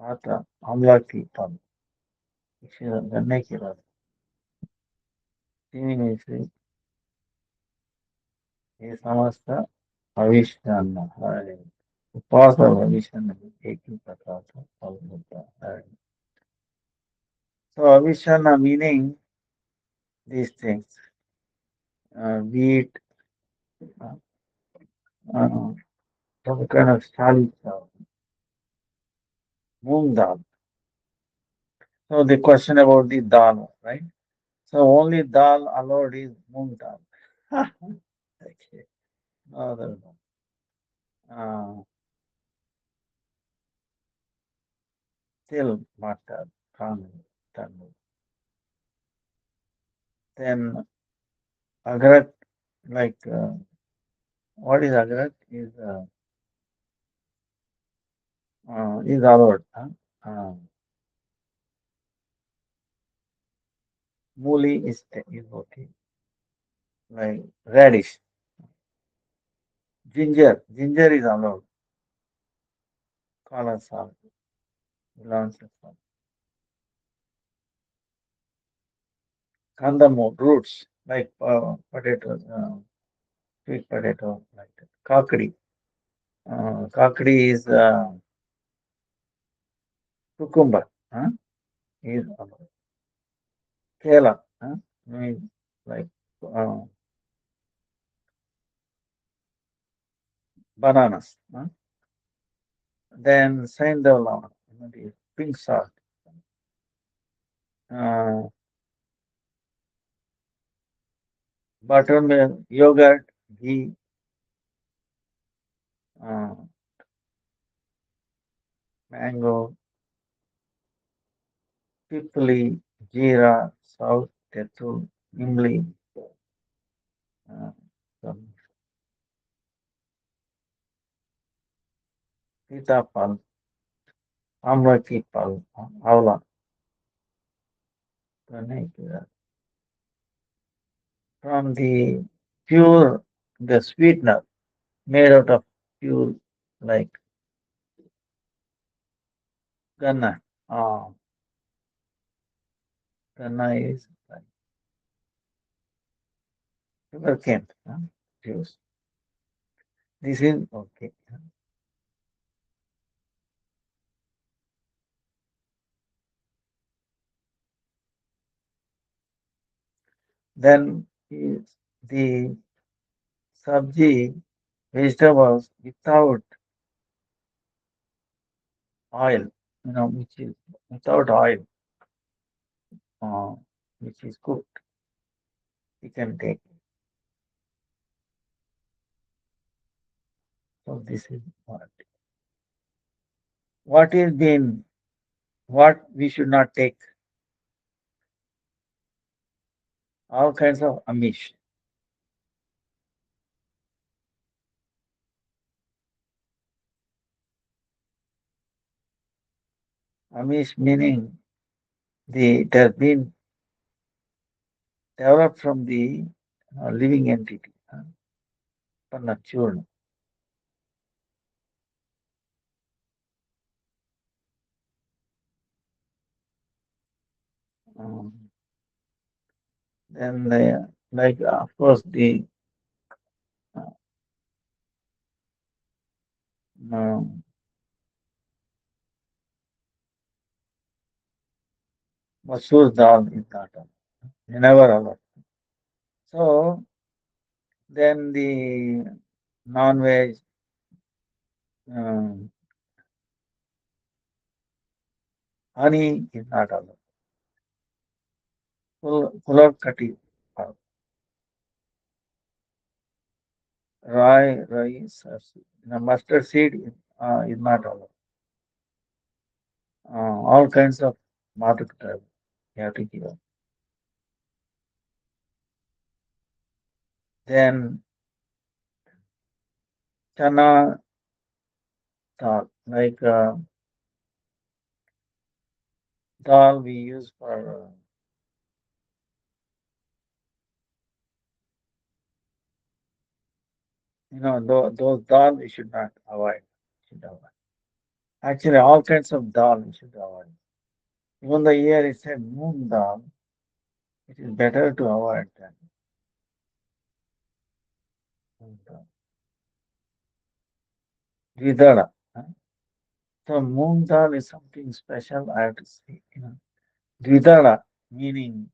Speaker 1: Ata, Amlaki, Pam, गन्ने की बात तीन में से ये समझता भविष्य जानना है उपवास और भविष्य नहीं एक ही प्रकार का फल होता है so avishana meaning these things wheat uh, uh, some kind of salad moong dal so the question about the dal right so only dal allowed is moong dal okay no other no. Till matter can then agrat like what is agrat is allowed. Huh? Muli is okay. Like radish, ginger is allowed. Kala salt, belongs to salt. Kandamod roots like potatoes, sweet potato like that. Kakdi, kakdi is cucumber. Huh? Is allowed. Kela, means like uh, bananas. Huh? Then Saindavla, the pink salt. Uh, buttermilk, yogurt, ghee, uh, mango, pipli, jeera, south, tetu, imli, uh, some sitapal, amraki pal, avla, from the pure, the sweetener made out of pure like ganna. Ganna is like sugarcane juice. This is okay. Then is the sabji vegetables without oil, which is without oil, uh, which is cooked, you can take. So this is what is been what we should not take. All kinds of amish. Amish meaning it has been developed from the living entity, Panachurna. Um, then like of course the uh, um, Masoor dal is not allowed. Never allowed. So then the non-veg, um, honey is not allowed. Pulao kati, rice, mustard seed is not allowed. All kinds of matu you have to give up. Then chana dal, like dal we use for, those dal we should not avoid. Should avoid. Actually, all kinds of dal we should avoid. Even the year it said moon dal, it is better to avoid than moon dal. Dvidala. Huh? So moon dal is something special, I have to say. Dvidala, meaning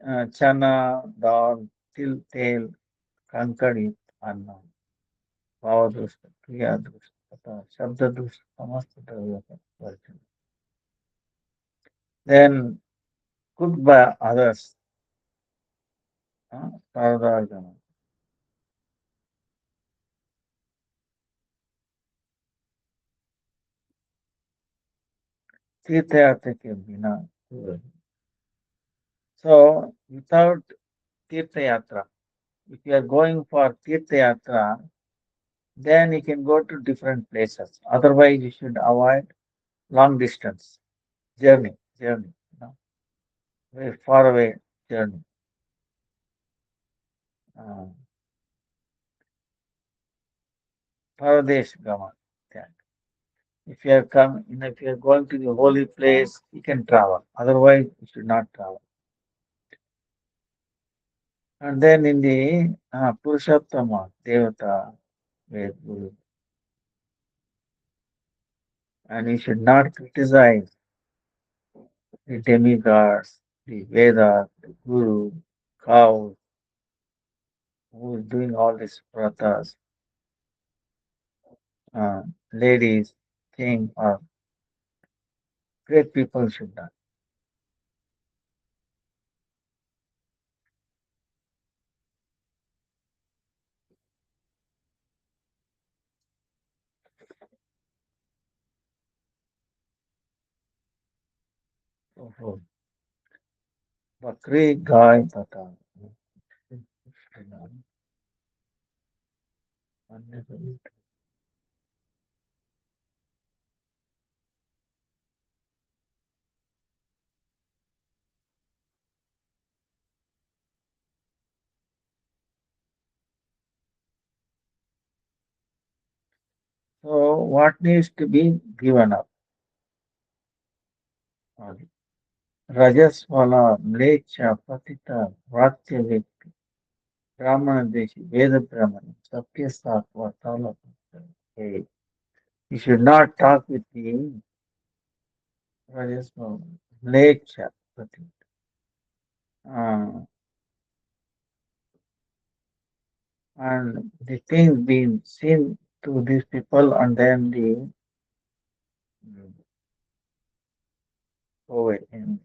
Speaker 1: chana, dal, til, tel, kankadi, anna, bhavadush, kriyadush, shabdadush, samasta version. Then cooked by others, Saradharjana. Tirthayatra ke bina. So without Tirthayatra, if you are going for Tirthayatra, then you can go to different places. Otherwise, you should avoid long distance journey, very far away journey. Uh, Paradesh Gama. That. If you are going to the holy place, you can travel. Otherwise, you should not travel. And then in the Purushottama, Devata, where Guru, and you should not criticize the demigods, the Vedas, the Guru, cows, who is doing all these pratas, uh, ladies, king, or great people should not. So, Bakri, Gai, Tata. So, what needs to be given up? Rajaswala, Mlecha, Patita, Vratyavik, Brahmana Deshi, Veda Brahmana, Satya Sattva, Tala. Hey, you should not talk with the Rajaswala, Mlecha, Patita. Uh, and the things being seen to these people, and then the poet and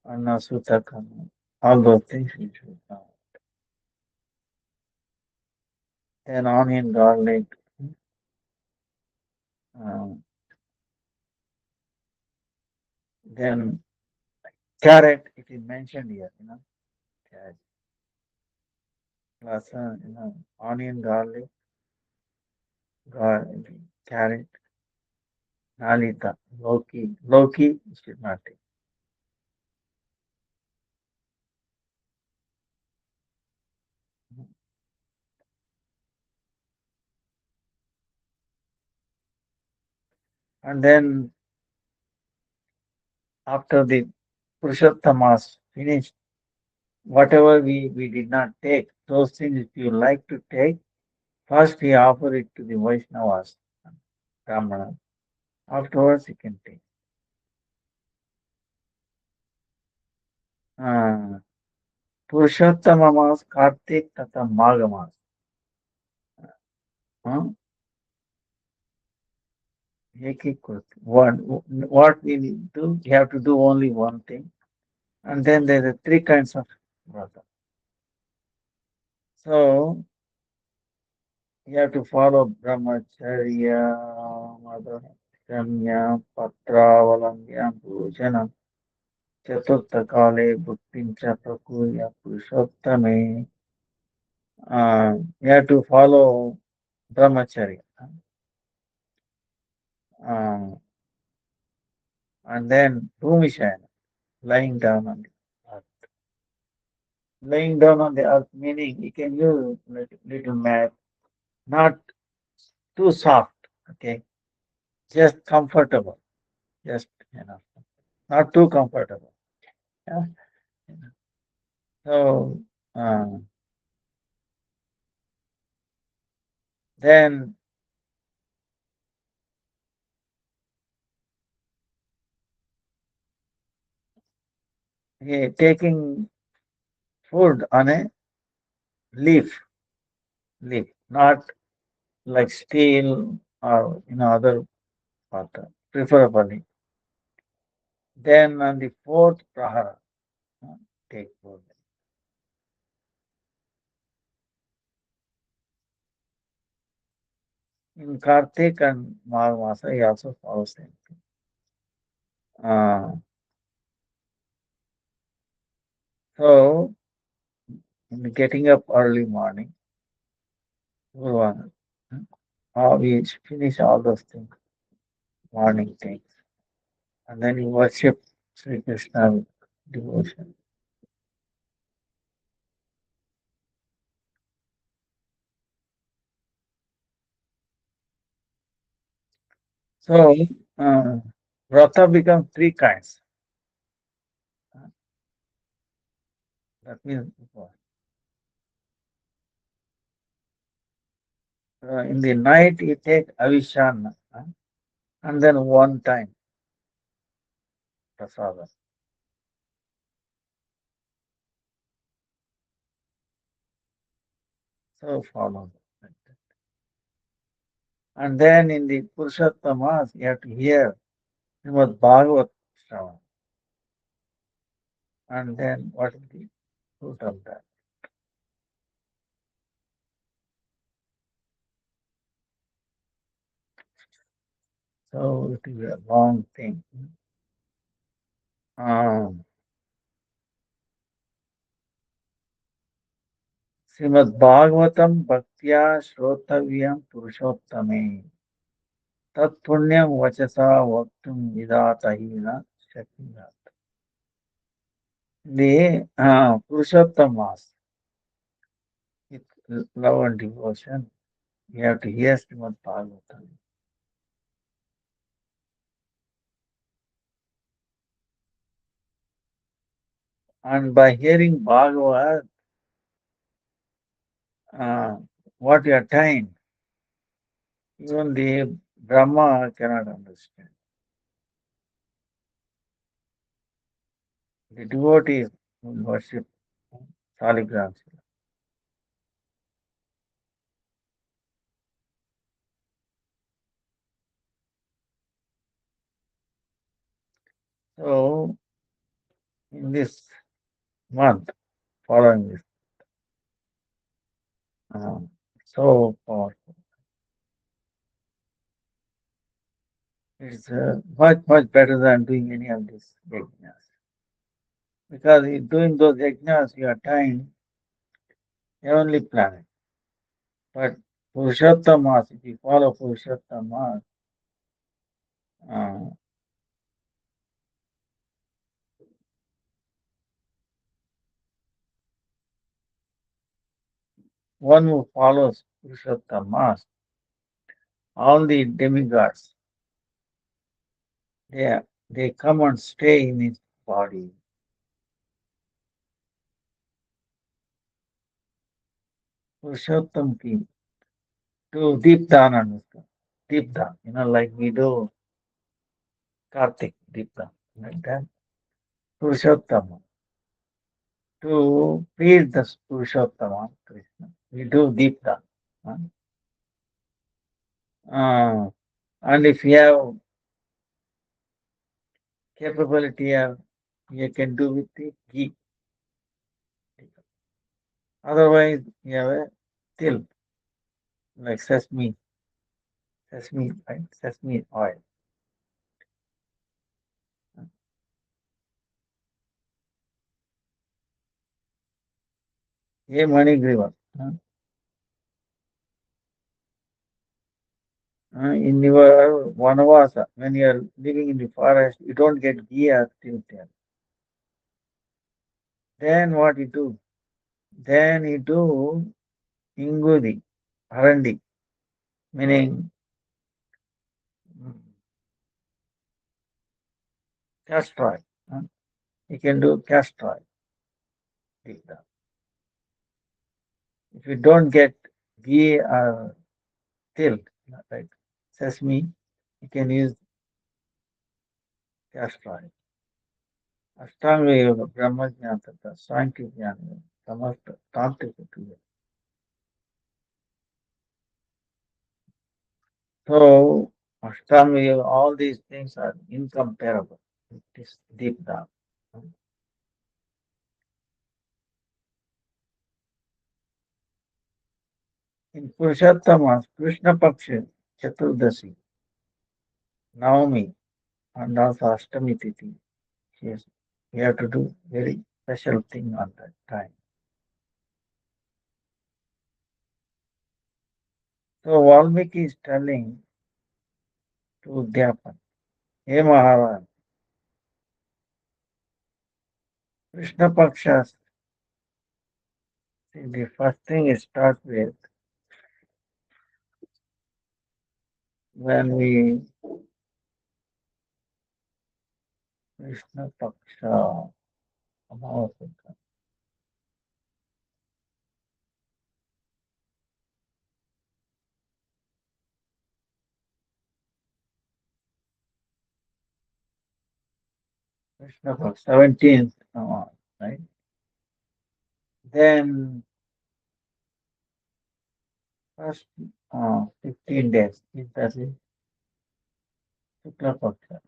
Speaker 1: Sutakana, all those things you should know. Then onion, garlic, um, then carrot, it is mentioned here, carrot, plus, onion, garlic, carrot, nalita, Loki, you should not take. And then after the Purushottamas finished, whatever we did not take, those things if you like to take, first we offer it to the Vaishnavas, Brahmanas. Afterwards, you can take. Uh, Purushottama Mas, Kartik Tata Magha Mas. Uh, what we need to do, you have to do only one thing. And then there are three kinds of vrata. So you have to follow brahmacharya, madhurya, patravalamya, bhojana, chaturtha kale, bhuktincha prakurya, purushottame. You have to follow brahmacharya. Uh, and then bhumishayana, lying down on the earth. Laying down on the earth meaning you can use little mat, not too soft, okay, just comfortable, just not too comfortable. Yeah. So then taking food on a leaf, not like steel or other water, preferably. Then on the fourth prahara, uh, take food. In Kartik and Magh Masa, he also follows same thing. So in getting up early morning, Guru, we finish all those things, morning things, and then you worship Sri Krishna with devotion. So, uh, Vrata become three kinds. Uh, That means in the night you take Avishana, and then one time prasada. So follow that. And then in the Purushottamas, you have to hear Srimad Bhagavat Shravan. And then what is the fruit of that? So it is a long thing. Um, Srimad Bhagavatam Bhaktya Shrotavyam Purushottame Tat Punyam Vachasa Vaktum Vidatahina Shakira. The Purushottam Mass, with love and devotion, you have to hear Srimad Bhagavatam. And by hearing Bhagavat, uh, what you attain, even the Brahma cannot understand. The devotees will worship Saligram. So, in this month, following this, uh, so powerful. It's much better than doing any of these yajnas. Because in doing those yajnas, you attain heavenly planet. But Purushottamas, if you follow Purushottamas, uh, one who follows Purushottamas, all the demigods, they come and stay in his body. Purushottam ki, do deep dan and deep dan, like we do Kartik, Deepta, like that. Purushottama. To please the Purushottama, Krishna, we do Deepta. huh? And if you have capability of, you can do with the ghee. Otherwise, you have a till, like sesame, right? Sesame oil. A money giver. In your Vanavasa, when you are living in the forest, you don't get ghee or till there. Then what you do? Then you do ingudi, arandi, meaning mm, castor oil. You can do castor oil. Deepta. If you don't get ghee or till, like sesame, you can use castor oil. Ashtanga Yoga, Brahma Jnana, Tattva, Sankhya Jnana, Samasta, Tantrika Kriya. So, Ashtanga Yoga, all these things are incomparable with this deep down. In Purushottama, Krishna Paksha, Chaturdasi, Navami, and also Ashtami Tithi, yes, we have to do very special thing on that time. So Valmiki is telling to Udyapan, Hey Maharaj, Krishna Paksha, see, the first thing it starts with when we Krishna Paksha Amavasya, Krishna Paksha, 17th, right? Then first 15 days, is that it? Shukla Paksha.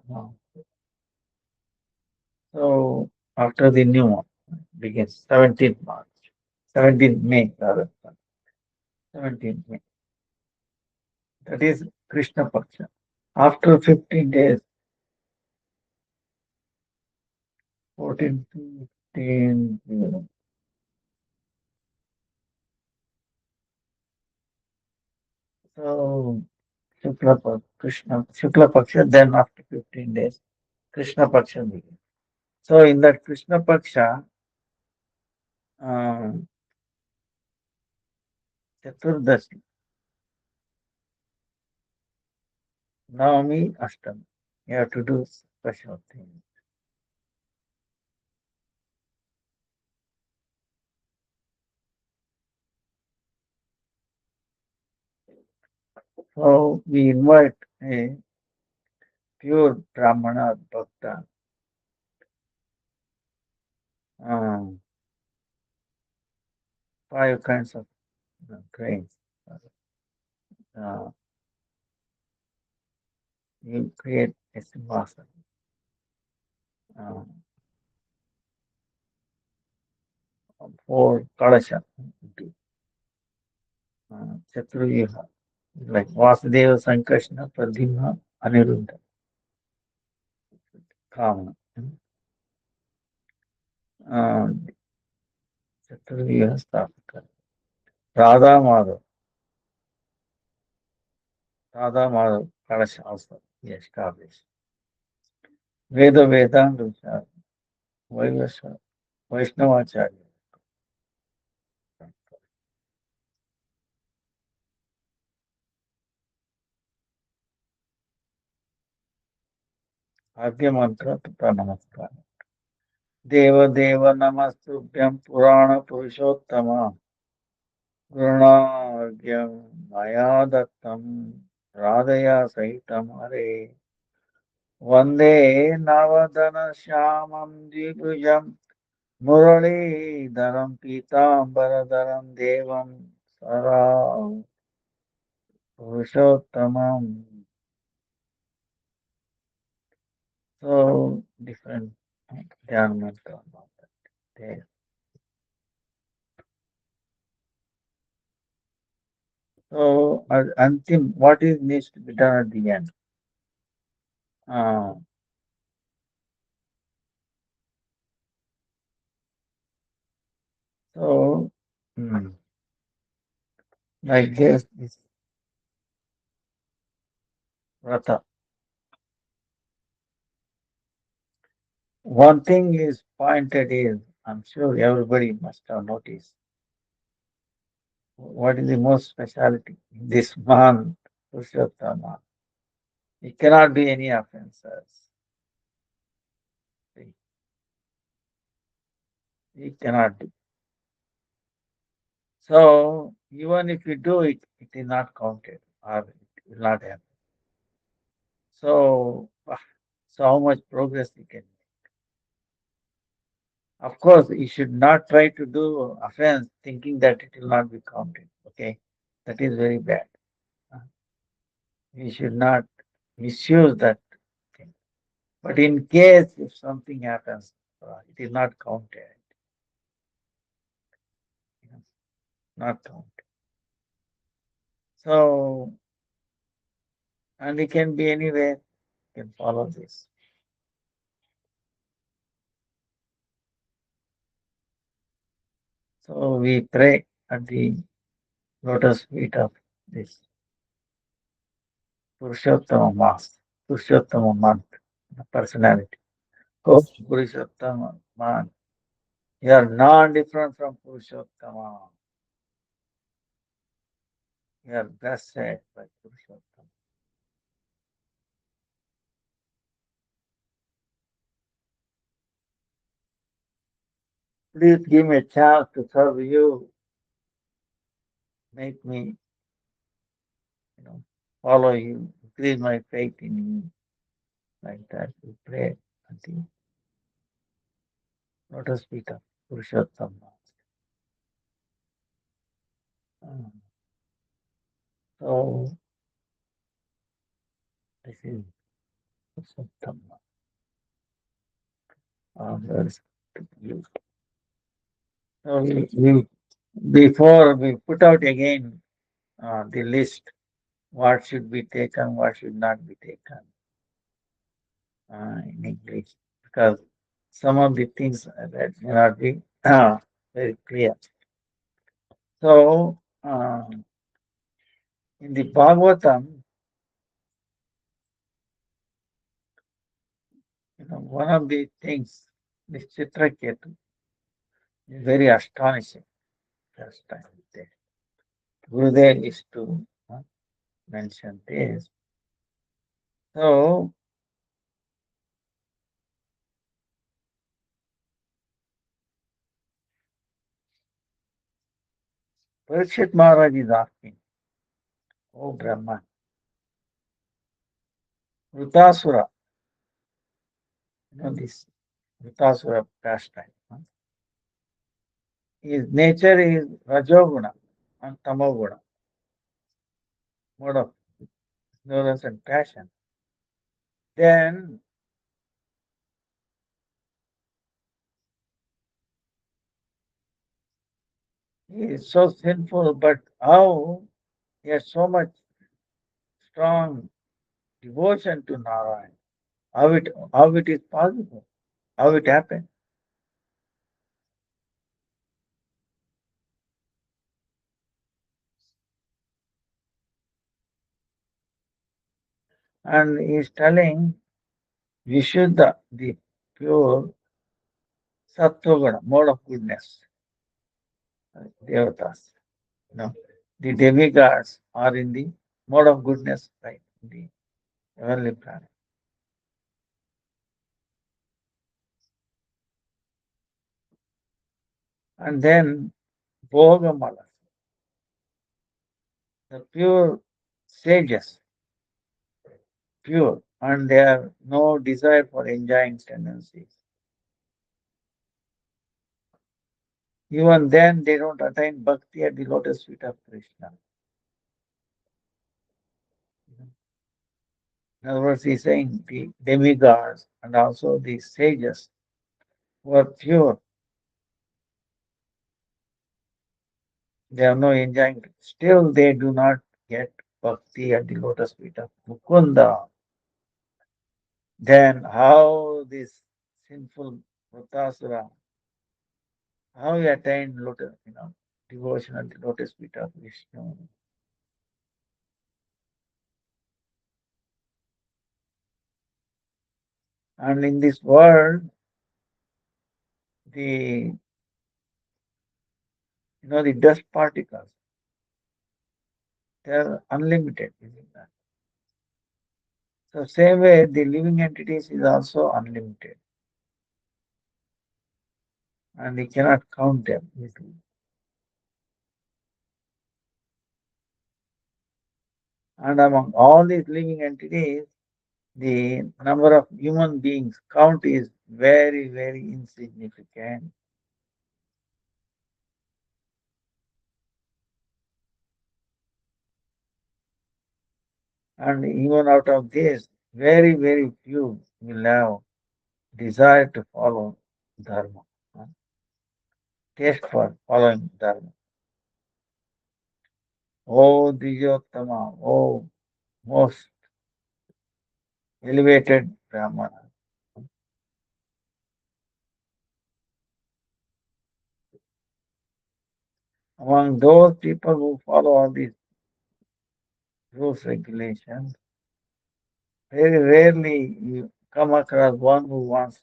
Speaker 1: So after the new one begins, 17th March, 17th May, rather, 17th May. That is Krishna Paksha. After 15 days, 14, 15, so Shukla Paksha, then after 15 days, Krishna Paksha begins. So in that Krishna Paksha, um, Chaturdasi, Navami, Ashtami, you have to do special things. So we invite a pure Brahmana Bhakta, um, five kinds of grains. Uh, you create a simhasana, uh, four kalasha, Chaturvyuha, like Vasudeva, Sankrishna, Pradyumna, Aniruddha, Kama. Uh, Chaturvyuha Stapaka. Radha Madhav, Radha Madhav Kalasha also, yes, established. Veda Vedanta, Vaivasa, Vaishnavacharya, Adya Mantra, Tata Namaskar. Deva Deva Namastubhyam Purana Purushottama Gurunagyam Maya Dattam Radhaya Sahitam Hare. Vande Navadana Shyamam Dvibhujam Muralidharam Pitambaradaram Devam Sara Purushottamam. So different Dhyan mantra about that. So Antim, what is needs to be done at the end? Uh, so hmm, I guess this Rata. One thing is pointed is, I'm sure everybody must have noticed, what is the most speciality in this month, Purushottam. It cannot be any offenses. It cannot be. So even if you do it, it is not counted or it will not happen. So, so how much progress you can make? Of course, you should not try to do offense thinking that it will not be counted. Okay, that is very bad. Uh, You should not misuse that thing. But in case if something happens, it is not counted. You know, not counted. So, and it can be anywhere. You can follow this. So we pray at the lotus feet of this Purushottama Mass, Purushottama month, the personality. Oh, Purushottama man, you are non-different from Purushottama. You are blessed by Purushottama. Please give me a chance to serve you. Make me, you know, follow you. Increase my faith in you. Like that, we pray at the lotus feet of Purushottama. Uh, So this is Purushottama. Very you. So before we put out again the list, what should be taken, what should not be taken in English, because some of the things that may not be very clear. So in the Bhagavatam, one of the things, this Chitraketu, is very astonishing. First time there. Gurudev is to mention this. So Parikshit Maharaj is asking, "Oh Brahman, Vrutasura, this Vrutasura pastime, his nature is Rajoguna and Tamoguna, mode of ignorance and passion. Then he is so sinful, but how he has so much strong devotion to Narayan? How it is possible? How it happened?" And he is telling Vishuddha, the pure Sattva mode of goodness, devatas. You know, the demigods are in the mode of goodness, right? In the heavenly planet. And then Bhogamalas, the pure sages, pure. and they have no desire for enjoying tendencies. Even then, they don't attain bhakti at the lotus feet of Krishna. In other words, he's saying the demigods and also the sages who are pure, they have no enjoying. Still, they do not get bhakti at the lotus feet of Mukunda. Then how this sinful Vrutasura, how he attained lotus, devotion at the lotus feet of Vishnu. And in this world, the the dust particles, they are unlimited. Isn't that? So same way, the living entities is also unlimited, and we cannot count them easily. And among all these living entities, the number of human beings count is very, very insignificant. And even out of this, very, very few will have desire to follow dharma, taste for following dharma. Oh, Dijottama, oh, most elevated Brahmana. Among those people who follow all these rules, regulations, very rarely you come across one who wants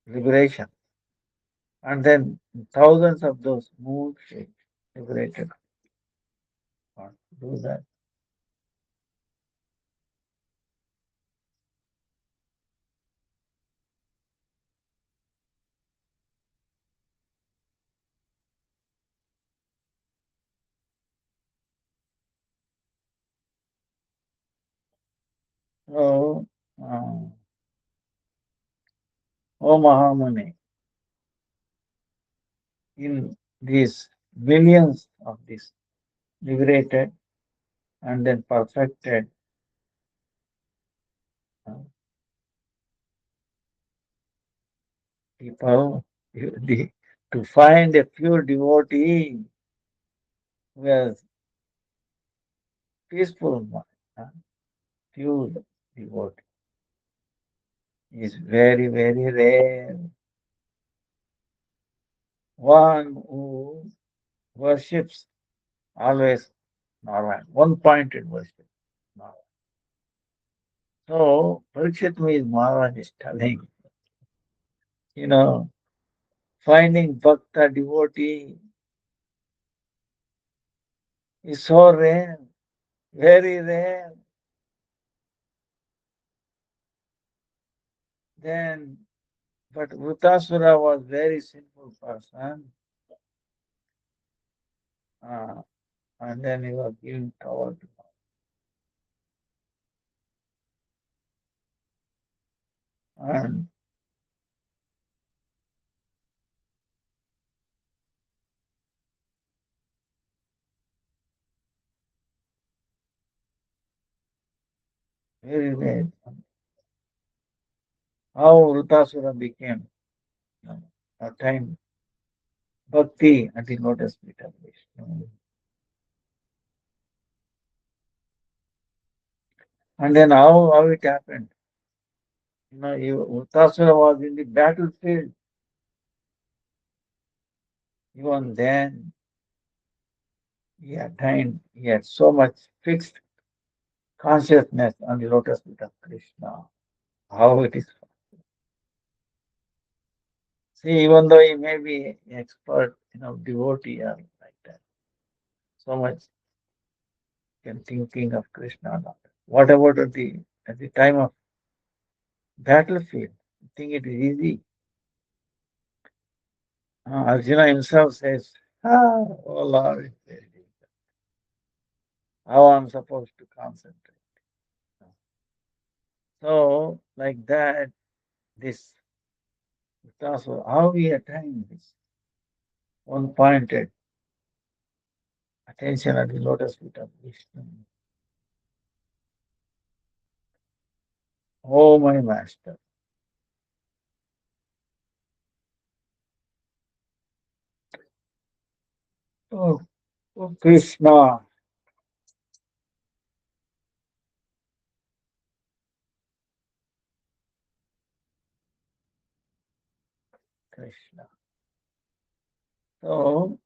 Speaker 1: liberation. And then thousands of those moved, liberated, want to do that. So, uh, O Mahamuni, in these millions of these liberated and then perfected uh, people, the, to find a pure devotee who has peaceful mind, pure devotee is very, very rare. One who worships always Narayan, one-pointed worship. Narayan. So, Parikshit Maharaj is telling, you know, finding bhakta devotee is so rare, very rare. Then, but Vrutasura was very simple person, uh, and then he was giving power to God. And very rare. How Vrutasura became, attained bhakti at the lotus feet of Vishnu. And then how it happened. Vrutasura was in the battlefield. Even then, he had so much fixed consciousness on the lotus feet of Krishna. How it is. See, even though he may be an expert, devotee or like that, so much can thinking of Krishna. Not. What about at the time of battlefield? You think it is easy? Arjuna himself says, oh Lord, it's very difficult. How I'm supposed to concentrate? So, like that, this is also how we attain this one pointed attention at the lotus feet of Vishnu. Oh, my master. Oh, oh Krishna, Krishna. So,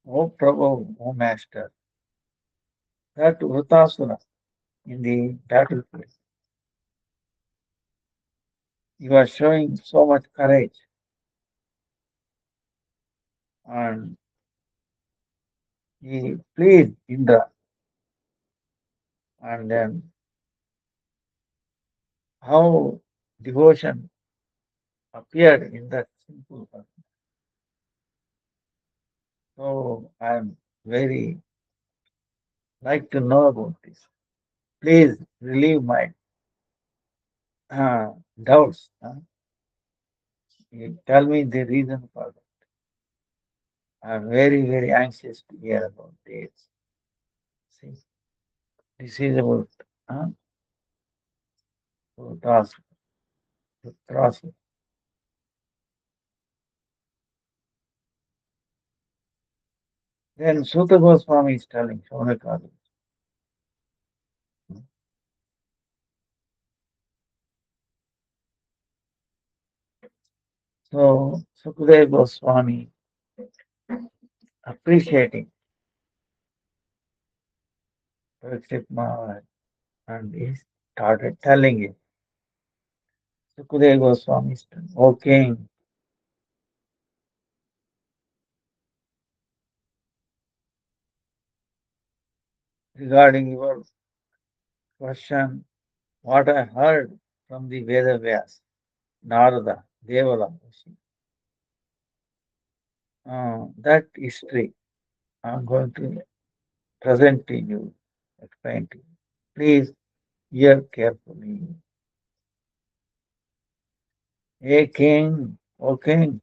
Speaker 1: oh Prabhu, oh Master, that Vritasura in the battlefield, you are showing so much courage and he pleased Indra and then how devotion appeared in that simple person. So I'm very like to know about this. Please relieve my doubts. You tell me the reason for that. I'm very, very anxious to hear about this. See, this is about uh, trust, trust. Then Sutta Goswami is telling Shaunakadi. So Sukadeva Goswami appreciating Parikshit Maharaj and he started telling it. Sukadeva Goswami said, O king, regarding your question, what I heard from the Veda Vyas, Narada, Devala, that history I'm going to present to you, explain to you. Please hear carefully. A king, O king,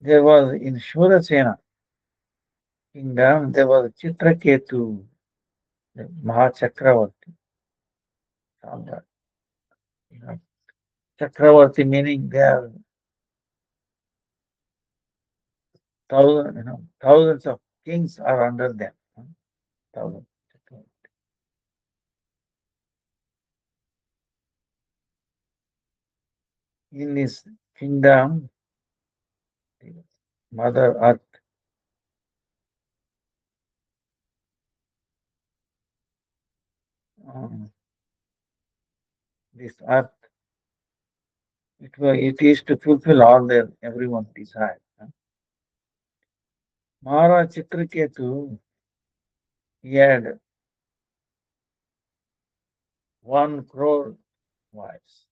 Speaker 1: there was in Shurasena kingdom, there was Chitraketu, the Mahachakravarti. Samrat. You know, Chakravarti meaning there are thousands of kings are under them. Thousands. In his kingdom, the Mother Earth, um, this earth, it is to fulfill all their everyone's desire. Maharaj Chitraketu, he had 1 crore wives.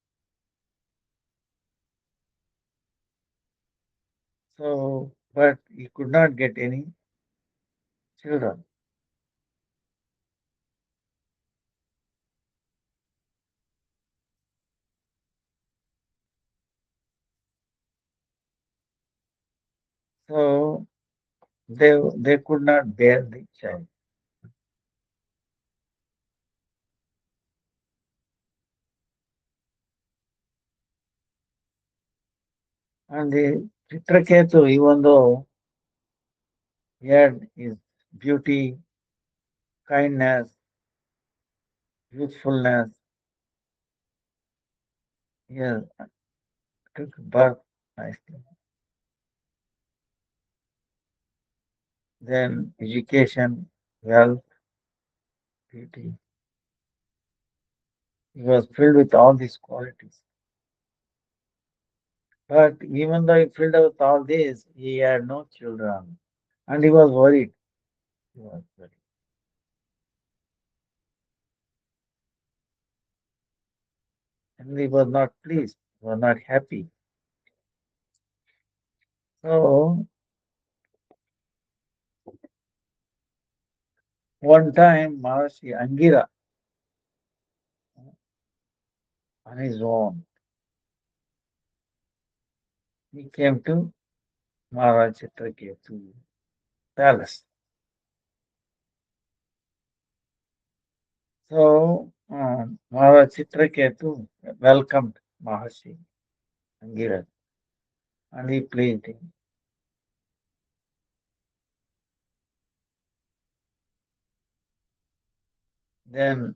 Speaker 1: So, but he could not get any children. So they could not bear the child. And the Chitraketu, even though he had his beauty, kindness, youthfulness, he took birth nicely. Then education, wealth, beauty. He was filled with all these qualities. But even though he filled with all this, he had no children. And he was worried. He was worried. and he was not pleased, was not happy. So one time Maharishi Angira on his own, he came to Maharaj Chitraketu palace. So Maharaj Chitraketu welcomed Maharishi Angira and he pleased him. Then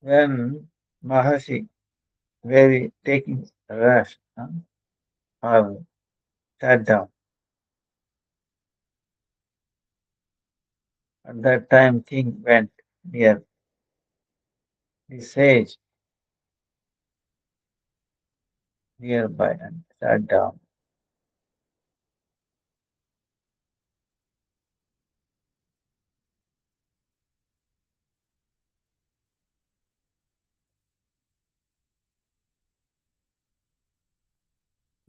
Speaker 1: when Maharishi very taking rest or sat down, at that time king went near the sage nearby and sat down.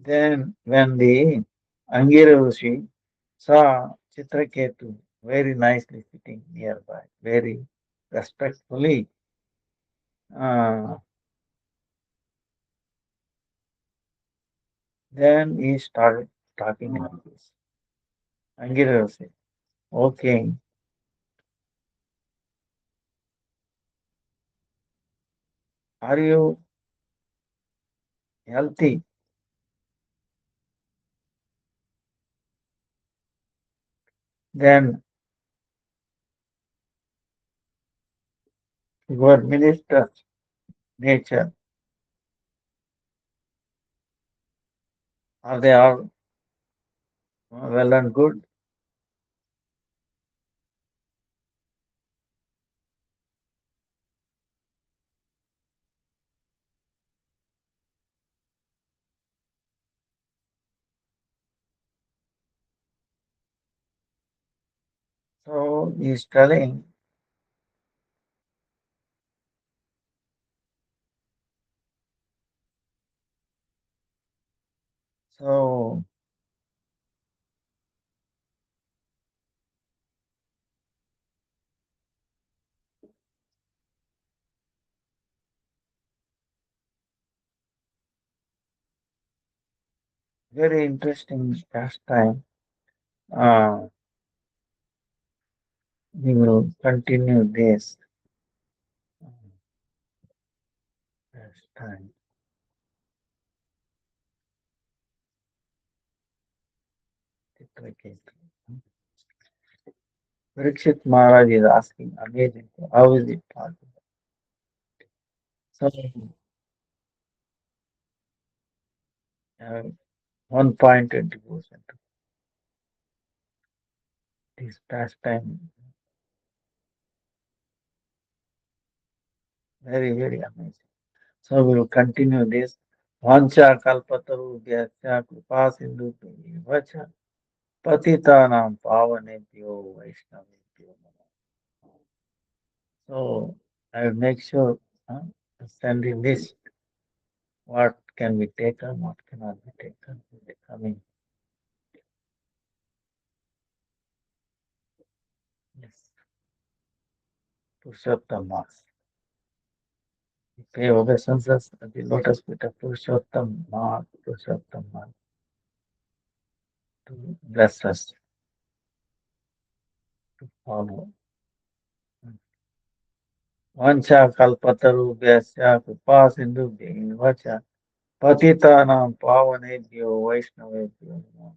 Speaker 1: Then when the Angirarushi saw Chitraketu very nicely sitting nearby, very respectfully, uh, then he started talking like this. Angirarushi, okay, are you healthy? Then your minister nature, are they all well and good? So he's telling, so very interesting pastime. Uh, we will continue this pastime. Chitraketu. Parikshit Maharaj is asking, amazing, how is it possible? So, uh, one pointed devotion to this pastime, very, very amazing. So, we will continue this. Vancha kalpataru vyasya kripa sindhu vacha patitanam pavanebhyo vaishnavebhyo namo. So, I will make sure send a list what can be taken, what cannot be taken in the coming. Yes, Purushottam Mass. We pay obeisances at the lotus feet of Purushottam Mass to bless us to follow. Vancha kalpatarubhyasya kripa sindhubhyo vacha patitanam pavanebhyo vaishnavebhyo namo.